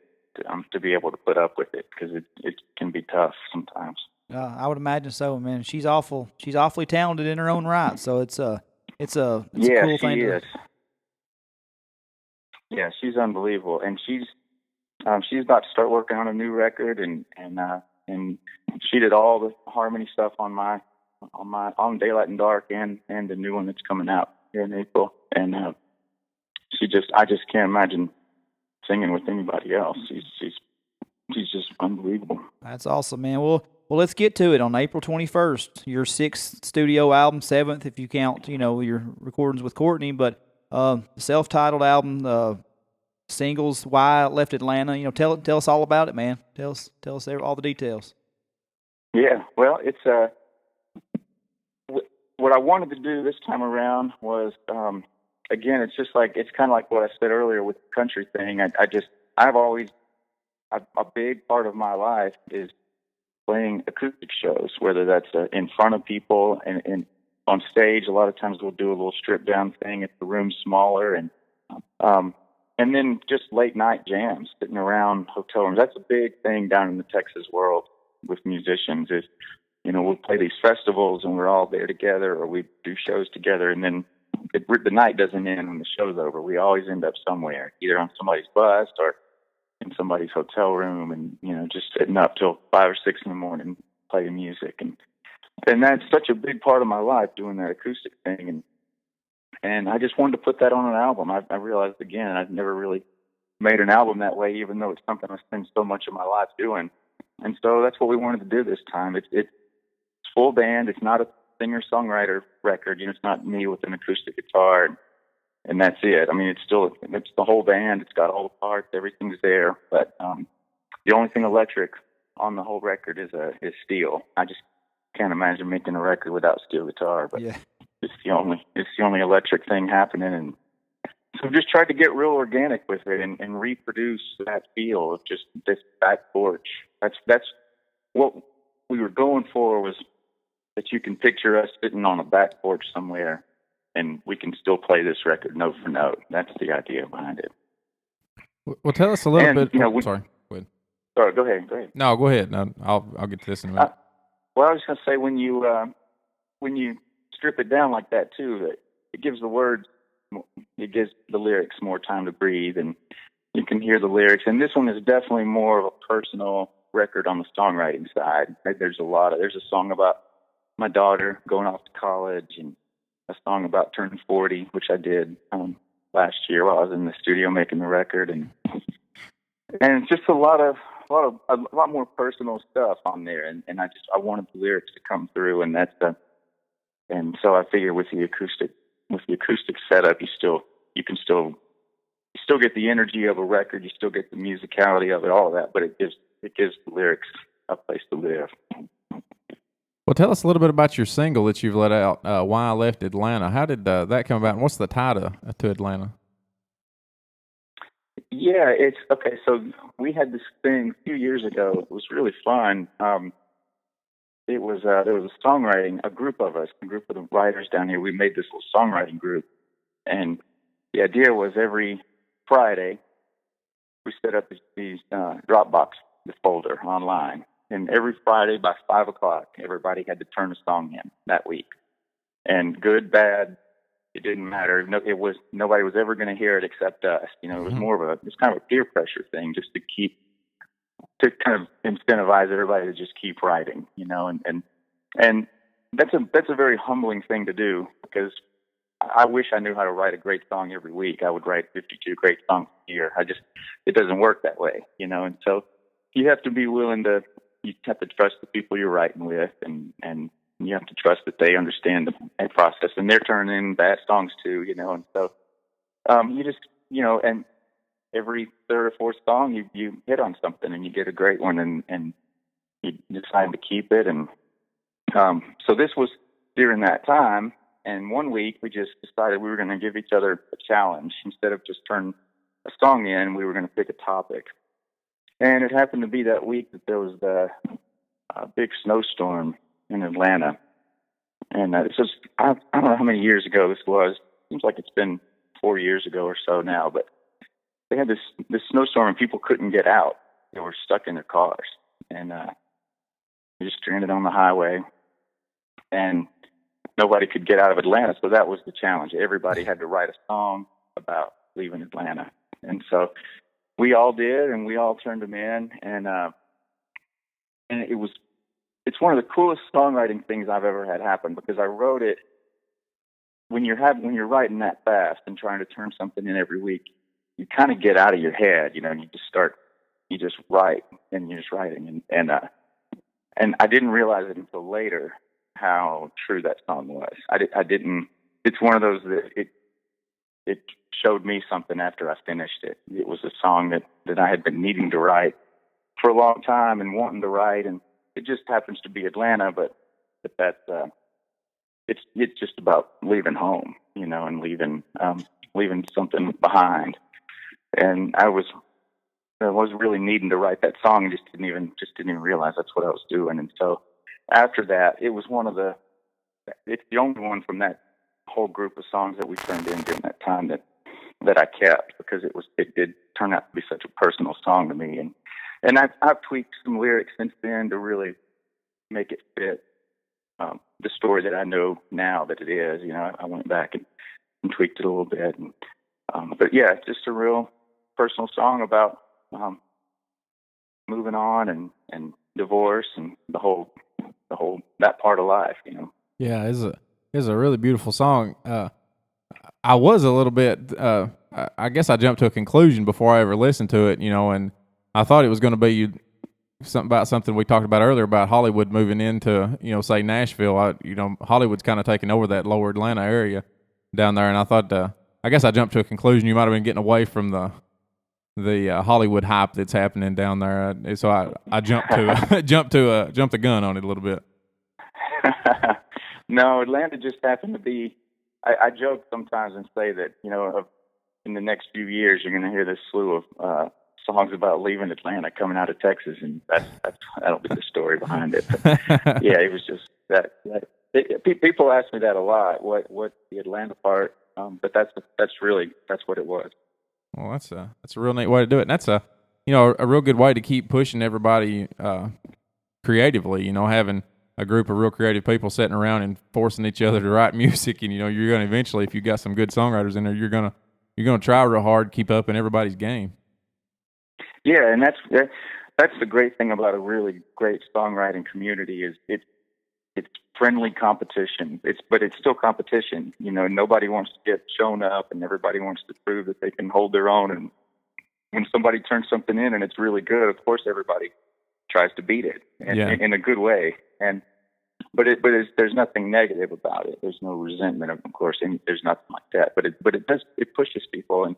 to be able to put up with it, because it can be tough sometimes. I would imagine so, man. She's awfully talented in her own right, so it's a cool thing. Yeah, she's unbelievable, and she's about to start working on a new record, and she did all the harmony stuff on Daylight and Dark, and the new one that's coming out here in April, and I just can't imagine singing with anybody else. She's just unbelievable. That's awesome, man. Well, let's get to it. On April 21st, your 6th studio album, 7th if you count, your recordings with Courtney, but self-titled album, singles, Why I Left Atlanta. Tell us all about it, man. Tell us all the details. Yeah, well, it's what I wanted to do this time around was, again, it's kind of like what I said earlier with the country thing. I've always, a big part of my life is playing acoustic shows, whether that's in front of people and on stage. A lot of times we'll do a little stripped down thing if the room's smaller, and then just late night jams, sitting around hotel rooms. That's a big thing down in the Texas world with musicians is, we'll play these festivals and we're all there together, or we do shows together, and then the night doesn't end when the show's over. We always end up somewhere, either on somebody's bus or in somebody's hotel room, and just sitting up till 5 or 6 in the morning playing music, and that's such a big part of my life, doing that acoustic thing, and I just wanted to put that on an album. I realized again I've never really made an album that way, even though it's something I spend so much of my life doing, and so that's what we wanted to do this time. It's full band. It's not a singer-songwriter record. It's not me with an acoustic guitar and that's it. I mean, it's the whole band. It's got all the parts. Everything's there. But the only thing electric on the whole record is steel. I just can't imagine making a record without steel guitar. But yeah. It's the only electric thing happening. And so we just tried to get real organic with it and reproduce that feel of just this back porch. That's what we were going for, was that you can picture us sitting on a back porch somewhere, and we can still play this record note for note. That's the idea behind it. Well, tell us a little bit. Sorry, go ahead. Sorry, go ahead. No, go ahead. No, I'll get to this in a minute. Well, I was going to say, when you strip it down like that too, that it gives the lyrics more time to breathe, and you can hear the lyrics. And this one is definitely more of a personal record on the songwriting side. There's a song about my daughter going off to college, and a song about turning 40, which I did last year while I was in the studio making the record, and it's just a lot more personal stuff on there, and I wanted the lyrics to come through, and and so I figure with the acoustic setup, you can still get the energy of a record, you still get the musicality of it, all of that, but it gives the lyrics a place to live. Well, tell us a little bit about your single that you've let out, Why I Left Atlanta. How did that come about, and what's the tie to Atlanta? Yeah, it's okay. So we had this thing a few years ago. It was really fun. There was a group of the writers down here. We made this little songwriting group, and the idea was every Friday we set up these Dropbox folder online. And every Friday by 5:00, everybody had to turn a song in that week. And good, bad, it didn't matter. Nobody was ever going to hear it except us. It was it's kind of a peer pressure thing, just to kind of incentivize everybody to just keep writing. And that's a very humbling thing to do, because I wish I knew how to write a great song every week. I would write 52 great songs a year. It doesn't work that way, and so you have to be willing to. You have to trust the people you're writing with, and you have to trust that they understand the process, and they're turning in bad songs too, and so you just, and every third or fourth song you hit on something and you get a great one, and you decide to keep it, and so this was during that time, and one week we just decided we were going to give each other a challenge. Instead of just turn a song in, we were going to pick a topic. And it happened to be that week that there was the big snowstorm in Atlanta. And this was, I don't know how many years ago this was. Seems like it's been 4 years ago or so now. But they had this snowstorm, and people couldn't get out. They were stuck in their cars. And they just stranded on the highway. And nobody could get out of Atlanta, so that was the challenge. Everybody had to write a song about leaving Atlanta. And so we all did, and we all turned them in, and it's one of the coolest songwriting things I've ever had happen, because I wrote it when you're writing that fast and trying to turn something in every week, you kind of get out of your head, and you just write, and you're just writing, and I didn't realize it until later how true that song was. I didn't. It's one of those that it showed me something after I finished it. It was a song that I had been needing to write for a long time and wanting to write, and it just happens to be Atlanta, but that's it's just about leaving home, and leaving something behind. And I was really needing to write that song, and just didn't even realize that's what I was doing. And so after that, it was it's the only one from that whole group of songs that we turned in during that time that I kept, because it did turn out to be such a personal song to me, and I've tweaked some lyrics since then to really make it fit the story that I know now that it is. I went back and tweaked it a little bit, but yeah, it's just a real personal song about moving on and divorce and the whole that part of life, you know. Yeah, it's a really beautiful song. I was a little bit. I guess I jumped to a conclusion before I ever listened to it, you know, and I thought it was going to be something we talked about earlier about Hollywood moving into, you know, say Nashville. Hollywood's kind of taking over that lower Atlanta area down there, and I thought, I guess I jumped to a conclusion. You might have been getting away from the Hollywood hype that's happening down there, so I jumped to jumped the gun on it a little bit. No, Atlanta just happened to be. I joke sometimes and say that, you know, in the next few years you're going to hear this slew of songs about leaving Atlanta coming out of Texas, and that'll be the story behind it. But, yeah, it was just that people ask me that a lot. What the Atlanta part? But that's what it was. Well, that's a real neat way to do it, and that's a real good way to keep pushing everybody creatively. You know, having a group of real creative people sitting around and forcing each other to write music, and you know, you're going to eventually, if you got some good songwriters in there, you're gonna try real hard to keep up in everybody's game. Yeah, and that's the great thing about a really great songwriting community is it's friendly competition. But it's still competition. You know, nobody wants to get shown up, and everybody wants to prove that they can hold their own. And when somebody turns something in and it's really good, of course everybody tries to beat it in a good way. But there's nothing negative about it. There's no resentment, of course. There's nothing like that. But it pushes people, and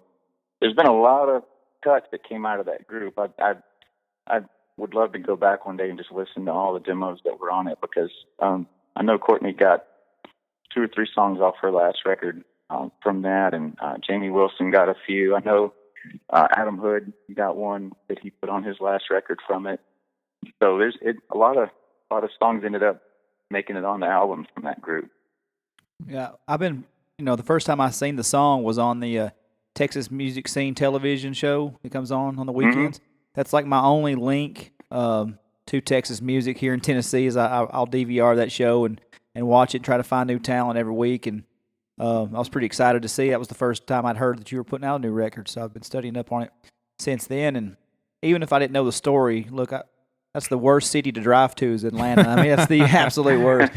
there's been a lot of cuts that came out of that group. I would love to go back one day and just listen to all the demos that were on it, because I know Courtney got 2 or 3 songs off her last record from that, and Jamie Wilson got a few. I know Adam Hood got one that he put on his last record from it. So there's a lot of songs ended up making it on the album from that group. Yeah, I've been, the first time I seen the song was on the Texas Music Scene television show that comes on the weekends. Mm-hmm. That's like my only link to Texas music here in Tennessee. Is I'll DVR that show and watch it and try to find new talent every week. And I was pretty excited to see. That was the first time I'd heard that you were putting out a new record, so I've been studying up on it since then. And even if I didn't know the story, look, that's the worst city to drive to is Atlanta. I mean, that's the absolute worst.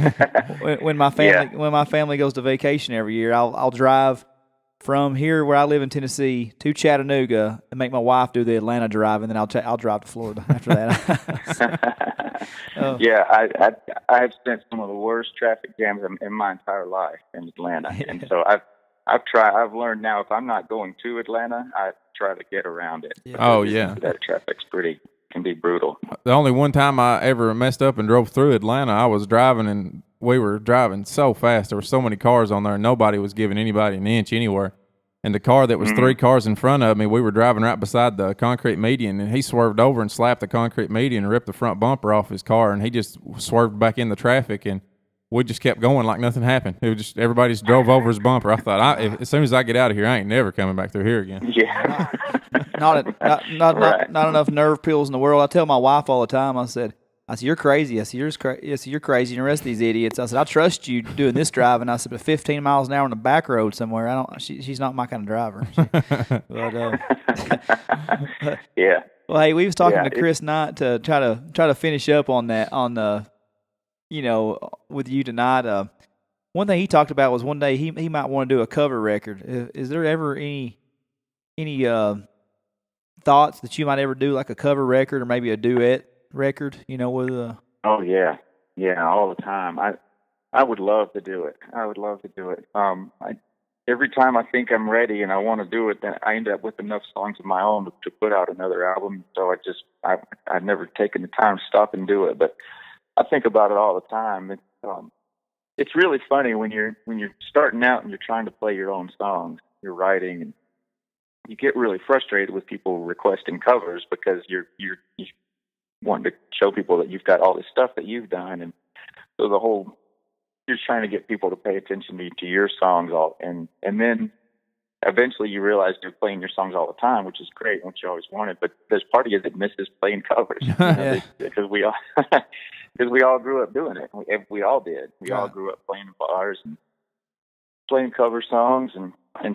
When my family goes to vacation every year, I'll drive from here where I live in Tennessee to Chattanooga and make my wife do the Atlanta drive, and then I'll drive to Florida after that. Yeah, I have spent some of the worst traffic jams in my entire life in Atlanta, and so I've learned now if I'm not going to Atlanta, I try to get around it. Yeah. Oh yeah, that traffic's can be brutal. The only one time I ever messed up and drove through Atlanta, I was driving and we were driving so fast. There were so many cars on there, and nobody was giving anybody an inch anywhere. And the car that was 3 cars in front of me, we were driving right beside the concrete median, and he swerved over and slapped the concrete median and ripped the front bumper off his car, and he just swerved back in the traffic, and we just kept going like nothing happened. It was just everybody just drove over his bumper. I thought, as soon as I get out of here, I ain't never coming back through here again. Yeah. Not enough nerve pills in the world. I tell my wife all the time. I said, you're crazy. I said, you're crazy, and the rest of these idiots. I said, I trust you doing this driving. I said, but 15 miles an hour on the back road somewhere, she's not my kind of driver. Yeah. Well, hey, we was talking to Chris Knight to try to finish up on that with you tonight. One thing he talked about was one day he might want to do a cover record. Is there ever any thoughts that you might ever do like a cover record or maybe a duet record, with Oh yeah, all the time. I would love to do it. Every time I think I'm ready and I want to do it, then I end up with enough songs of my own to put out another album. So I've never taken the time to stop and do it, but I think about it all the time. It's really funny when you're starting out and you're trying to play your own songs, you're writing, and you get really frustrated with people requesting covers because you wanting to show people that you've got all this stuff that you've done, and so you're trying to get people to pay attention to your songs and then eventually you realize you're playing your songs all the time, which is great, which you always wanted, but there's part of you that misses playing covers because we all grew up doing it. We all did. We all grew up playing in bars and playing cover songs, and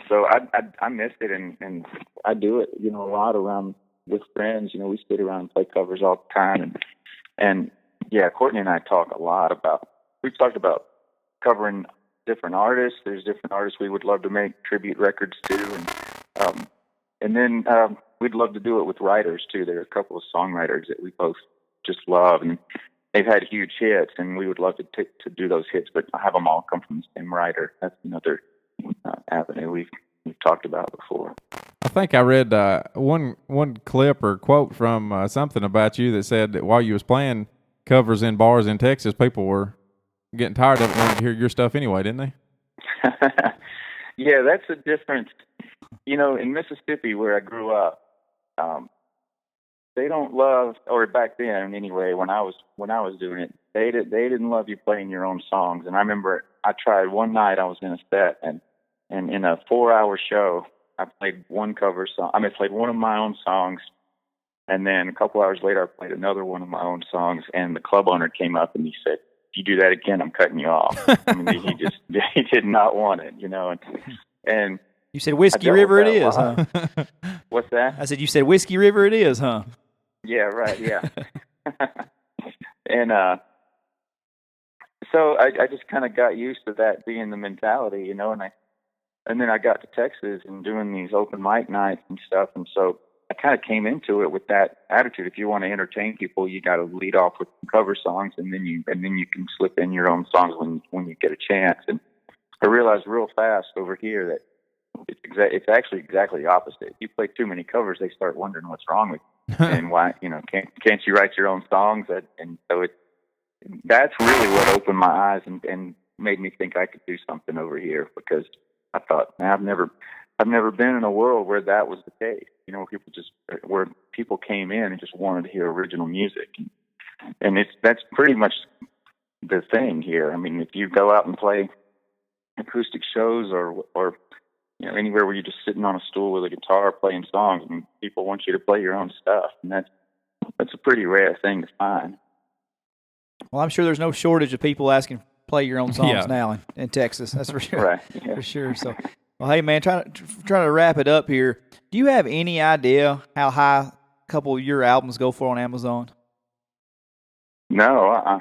so I miss it, and I do it a lot around with friends. You know, we sit around and play covers all the time, and yeah, Courtney and I talk a lot about. We've talked about covering different artists. There's different artists we would love to make tribute records to, and then we'd love to do it with writers too. There are a couple of songwriters that we both just love, and they've had huge hits, and we would love to do those hits, but have them all come from the same writer. That's another avenue we've talked about before. I think I read one clip or quote from something about you that said that while you was playing covers in bars in Texas, people were getting tired of it, wanting to hear your stuff anyway, didn't they? Yeah, that's a difference. You know, in Mississippi, where I grew up, they don't love, or back then anyway, when I was doing it, they didn't love you playing your own songs. And I remember I tried one night. I was in a set, and in a 4-hour show, I played one cover song. I played one of my own songs, and then a couple hours later, I played another one of my own songs. And the club owner came up and he said, "If you do that again, I'm cutting you off." I mean, he did not want it, you know. And you said Whiskey River it is, huh? What's that? I said you said Whiskey River it is, huh? Yeah, right. Yeah. And so I just kind of got used to that being the mentality, you know. And then I got to Texas and doing these open mic nights and stuff, and so I kind of came into it with that attitude. If you want to entertain people, you got to lead off with cover songs, and then you can slip in your own songs when you get a chance. And I realized real fast over here that it's actually exactly the opposite. If you play too many covers, they start wondering what's wrong with you and why, you know, can't you write your own songs? And so that's really what opened my eyes and made me think I could do something over here, because I thought, man, I've never been in a world where that was the case. You know, where people came in and just wanted to hear original music, and that's pretty much the thing here. I mean, if you go out and play acoustic shows or you know, anywhere where you're just sitting on a stool with a guitar playing songs, and people want you to play your own stuff, and that's a pretty rare thing to find. Well, I'm sure there's no shortage of people asking to play your own songs now in Texas. That's for sure. Right. Yeah. For sure. So, well, hey man, trying to wrap it up here. Do you have any idea how high a couple of your albums go for on Amazon? No.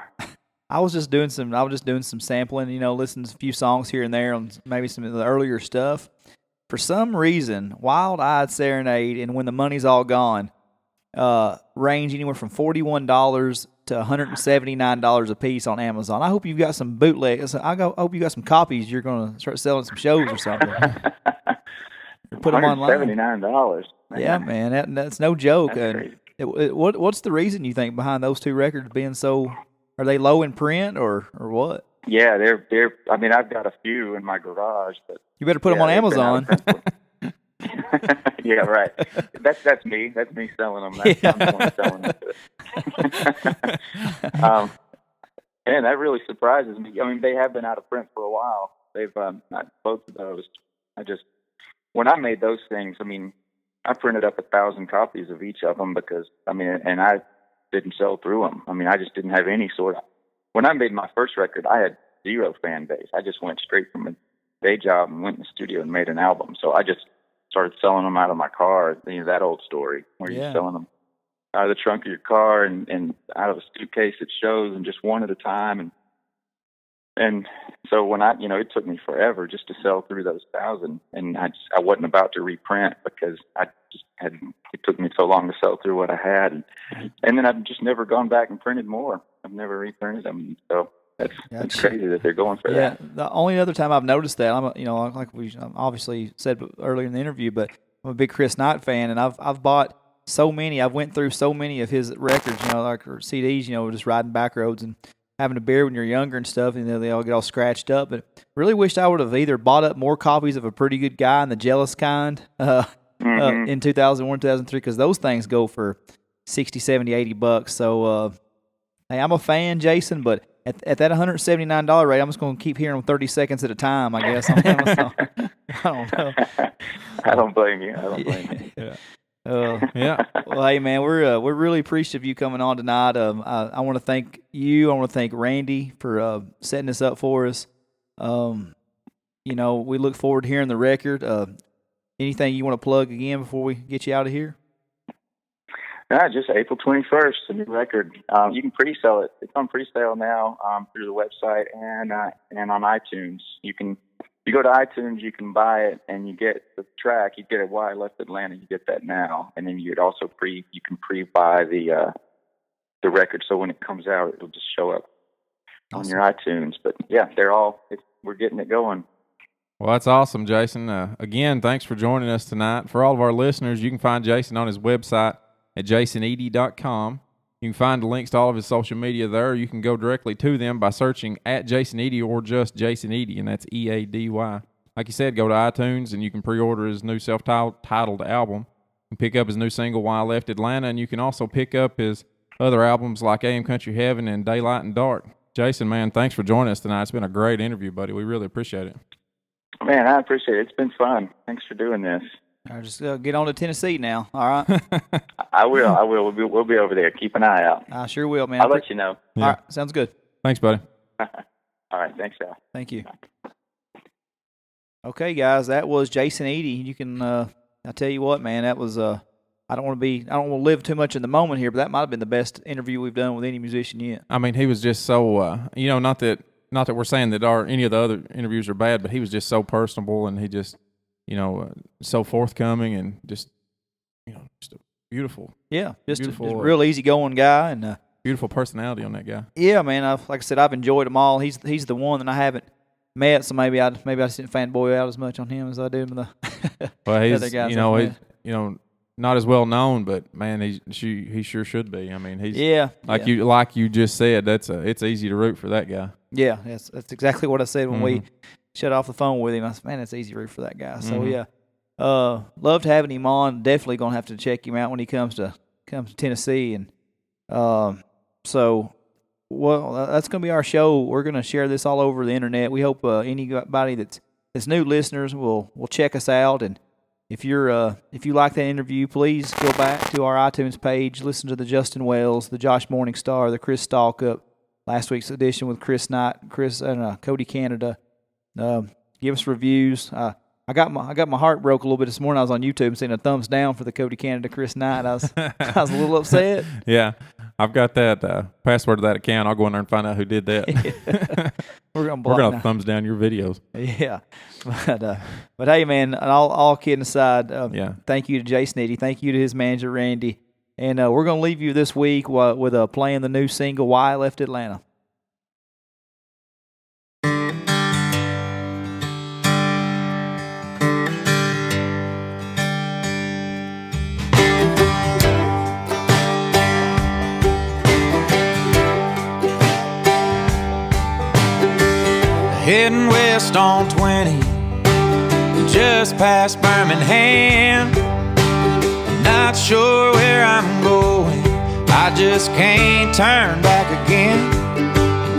I was just doing some sampling, you know, listening to a few songs here and there on maybe some of the earlier stuff. For some reason, Wild Eyed Serenade and When the Money's All Gone range anywhere from $41 to $179 a piece on Amazon. I hope you've got some bootlegs. Hope you got some copies. You're going to start selling some shows or something. Put them online. $79. Yeah, man, that's no joke. That's crazy. What's the reason you think behind those two records being so? Are they low in print or what? Yeah, they're. I mean, I've got a few in my garage, but you better put them on Amazon. Yeah, right. That's me. That's me selling them. I'm the one selling them. And that really surprises me. I mean, they have been out of print for a while. They've not both of those. When I made those things, I mean, I printed up 1,000 copies of each of them because and I didn't sell through them. I mean, I just didn't have any sort of. When I made my first record, I had zero fan base. I just went straight from a day job and went in the studio and made an album. So I just started selling them out of my car. You know, that old story where you're selling them out of the trunk of your car and out of a suitcase at shows and just one at a time. And so when it took me forever just to sell through those 1,000, and I wasn't about to reprint because it took me so long to sell through what I had. And then I've just never gone back and printed more. I've never reprinted them. So that's crazy that they're going for that. The only other time I've noticed that, like we obviously said earlier in the interview, but I'm a big Chris Knight fan, and I've bought so many. I've went through so many of his records, like or CDs, just riding back roads and having a beer when you're younger and stuff, and they all get all scratched up. But really wished I would have either bought up more copies of A Pretty Good Guy and The Jealous Kind in 2001, 2003, because those things go for $60, $70, $80. So, hey, I'm a fan, Jason, but at that $179 rate, I'm just going to keep hearing them 30 seconds at a time, I guess. On Amazon. I don't know. I don't blame you. Yeah. Well, hey, man, we're really appreciative of you coming on tonight. I want to thank you. I want to thank Randy for setting this up for us. We look forward to hearing the record. Anything you want to plug again before we get you out of here? Just April 21st, a new record. You can pre-sell it. It's on pre-sale now through the website and on iTunes. You go to iTunes, you can buy it, and you get the track. You get it. Why I Left Atlanta. You get that now, and then you can pre-buy the record. So when it comes out, it'll just show up on your iTunes. But yeah, we're getting it going. Well, that's awesome, Jason. Again, thanks for joining us tonight. For all of our listeners, you can find Jason on his website at jasoneady.com. You can find the links to all of his social media there. You can go directly to them by searching at Jason Eady or just Jason Eady, and that's EADY. Like you said, go to iTunes, and you can pre-order his new self-titled album. You can pick up his new single, Why I Left Atlanta, and you can also pick up his other albums like AM Country Heaven and Daylight and Dark. Jason, man, thanks for joining us tonight. It's been a great interview, buddy. We really appreciate it. Man, I appreciate it. It's been fun. Thanks for doing this. I'll just get on to Tennessee now. All right. I will. We'll be over there. Keep an eye out. I sure will, man. I'll let you know. Yeah. All right. Sounds good. Thanks, buddy. All right. Thanks, Al. Thank you. Okay, guys, that was Jason Eady. You can, I tell you what, man, that was, I don't want to live too much in the moment here, but that might have been the best interview we've done with any musician yet. I mean, he was just so, not that we're saying that any of the other interviews are bad, but he was just so personable, and he just, so forthcoming, and just, just a beautiful. Yeah, just a beautiful, real easygoing guy, and beautiful personality on that guy. Yeah, man. Like I said, I've enjoyed them all. He's the one that I haven't met, so maybe I just didn't fanboy out as much on him as I did with the other guys. He's not as well known, but man, he sure should be. I mean, he's like you just said. It's easy to root for that guy. Yeah, that's exactly what I said when we shut off the phone with him. I said, man, it's easy to root for that guy. So yeah, loved having him on. Definitely gonna have to check him out when he comes to Tennessee. And that's gonna be our show. We're gonna share this all over the internet. We hope anybody that's new listeners will check us out. And if you like that interview, please go back to our iTunes page, listen to the Justin Wells, the Josh Morningstar, the Chris Stallcup, last week's edition with Chris Knight, Cody Canada. Give us reviews. I got my heart broke a little bit this morning. I was on YouTube seeing a thumbs down for the Cody Canada Chris Knight. I was a little upset. Yeah, I've got that password to that account. I'll go in there and find out who did that. We're gonna thumbs down your videos. Yeah, but hey, man, all kidding aside, thank you to Jason Eady. Thank you to his manager Randy, and we're gonna leave you this week with playing the new single "Why I Left Atlanta." Heading west on 20, just past Birmingham. Not sure where I'm going, I just can't turn back again.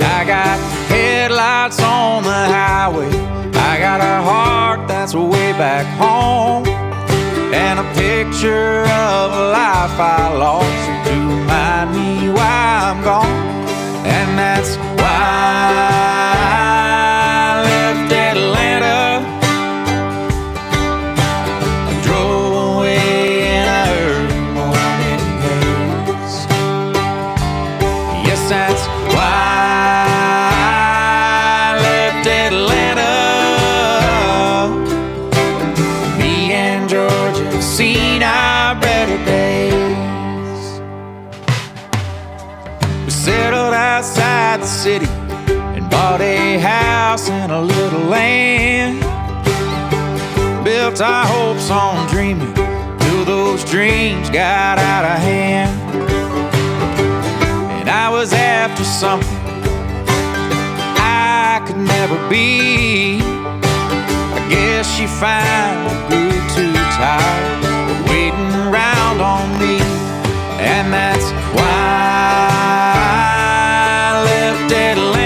I got headlights on the highway, I got a heart that's way back home, and a picture of a life I lost to remind me why I'm gone. And that's why Atlanta, I drove away in a early morning haze. Yes, that's why I left Atlanta. Me and Georgia have seen our better days. We settled outside the city, bought a house and a little land. Built our hopes on dreaming till those dreams got out of hand. And I was after something I could never be. I guess she finally grew too tired of waiting around on me. And that's why I left Atlanta.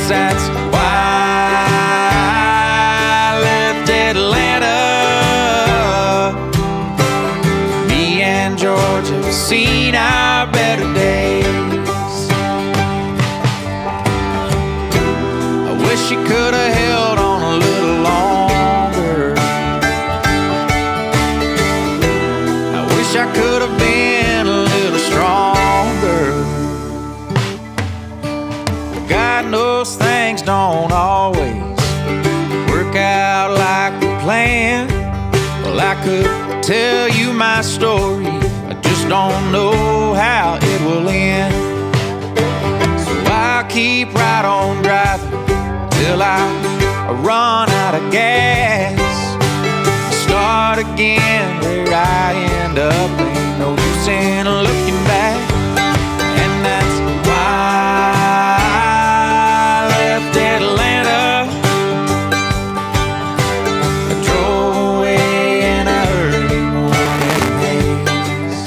That's why I left Atlanta. Me and Georgia have seen our better days. hindsight, those things don't always work out like we planned. Well, I could tell you my story, I just don't know how it will end. So I'll keep right on driving till I run out of gas. Start again where I end up, ain't no use in looking back. And that's why I left Atlanta. I drove away in a early morning haze.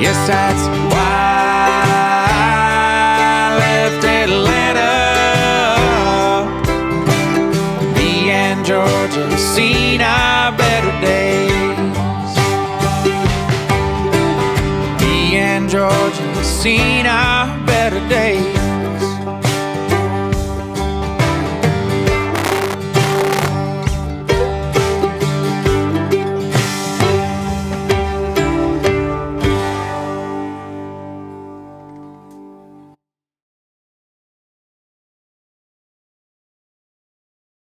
Yes, that's why I left Atlanta. Me and Georgia seen our better days. Me and Georgia seen our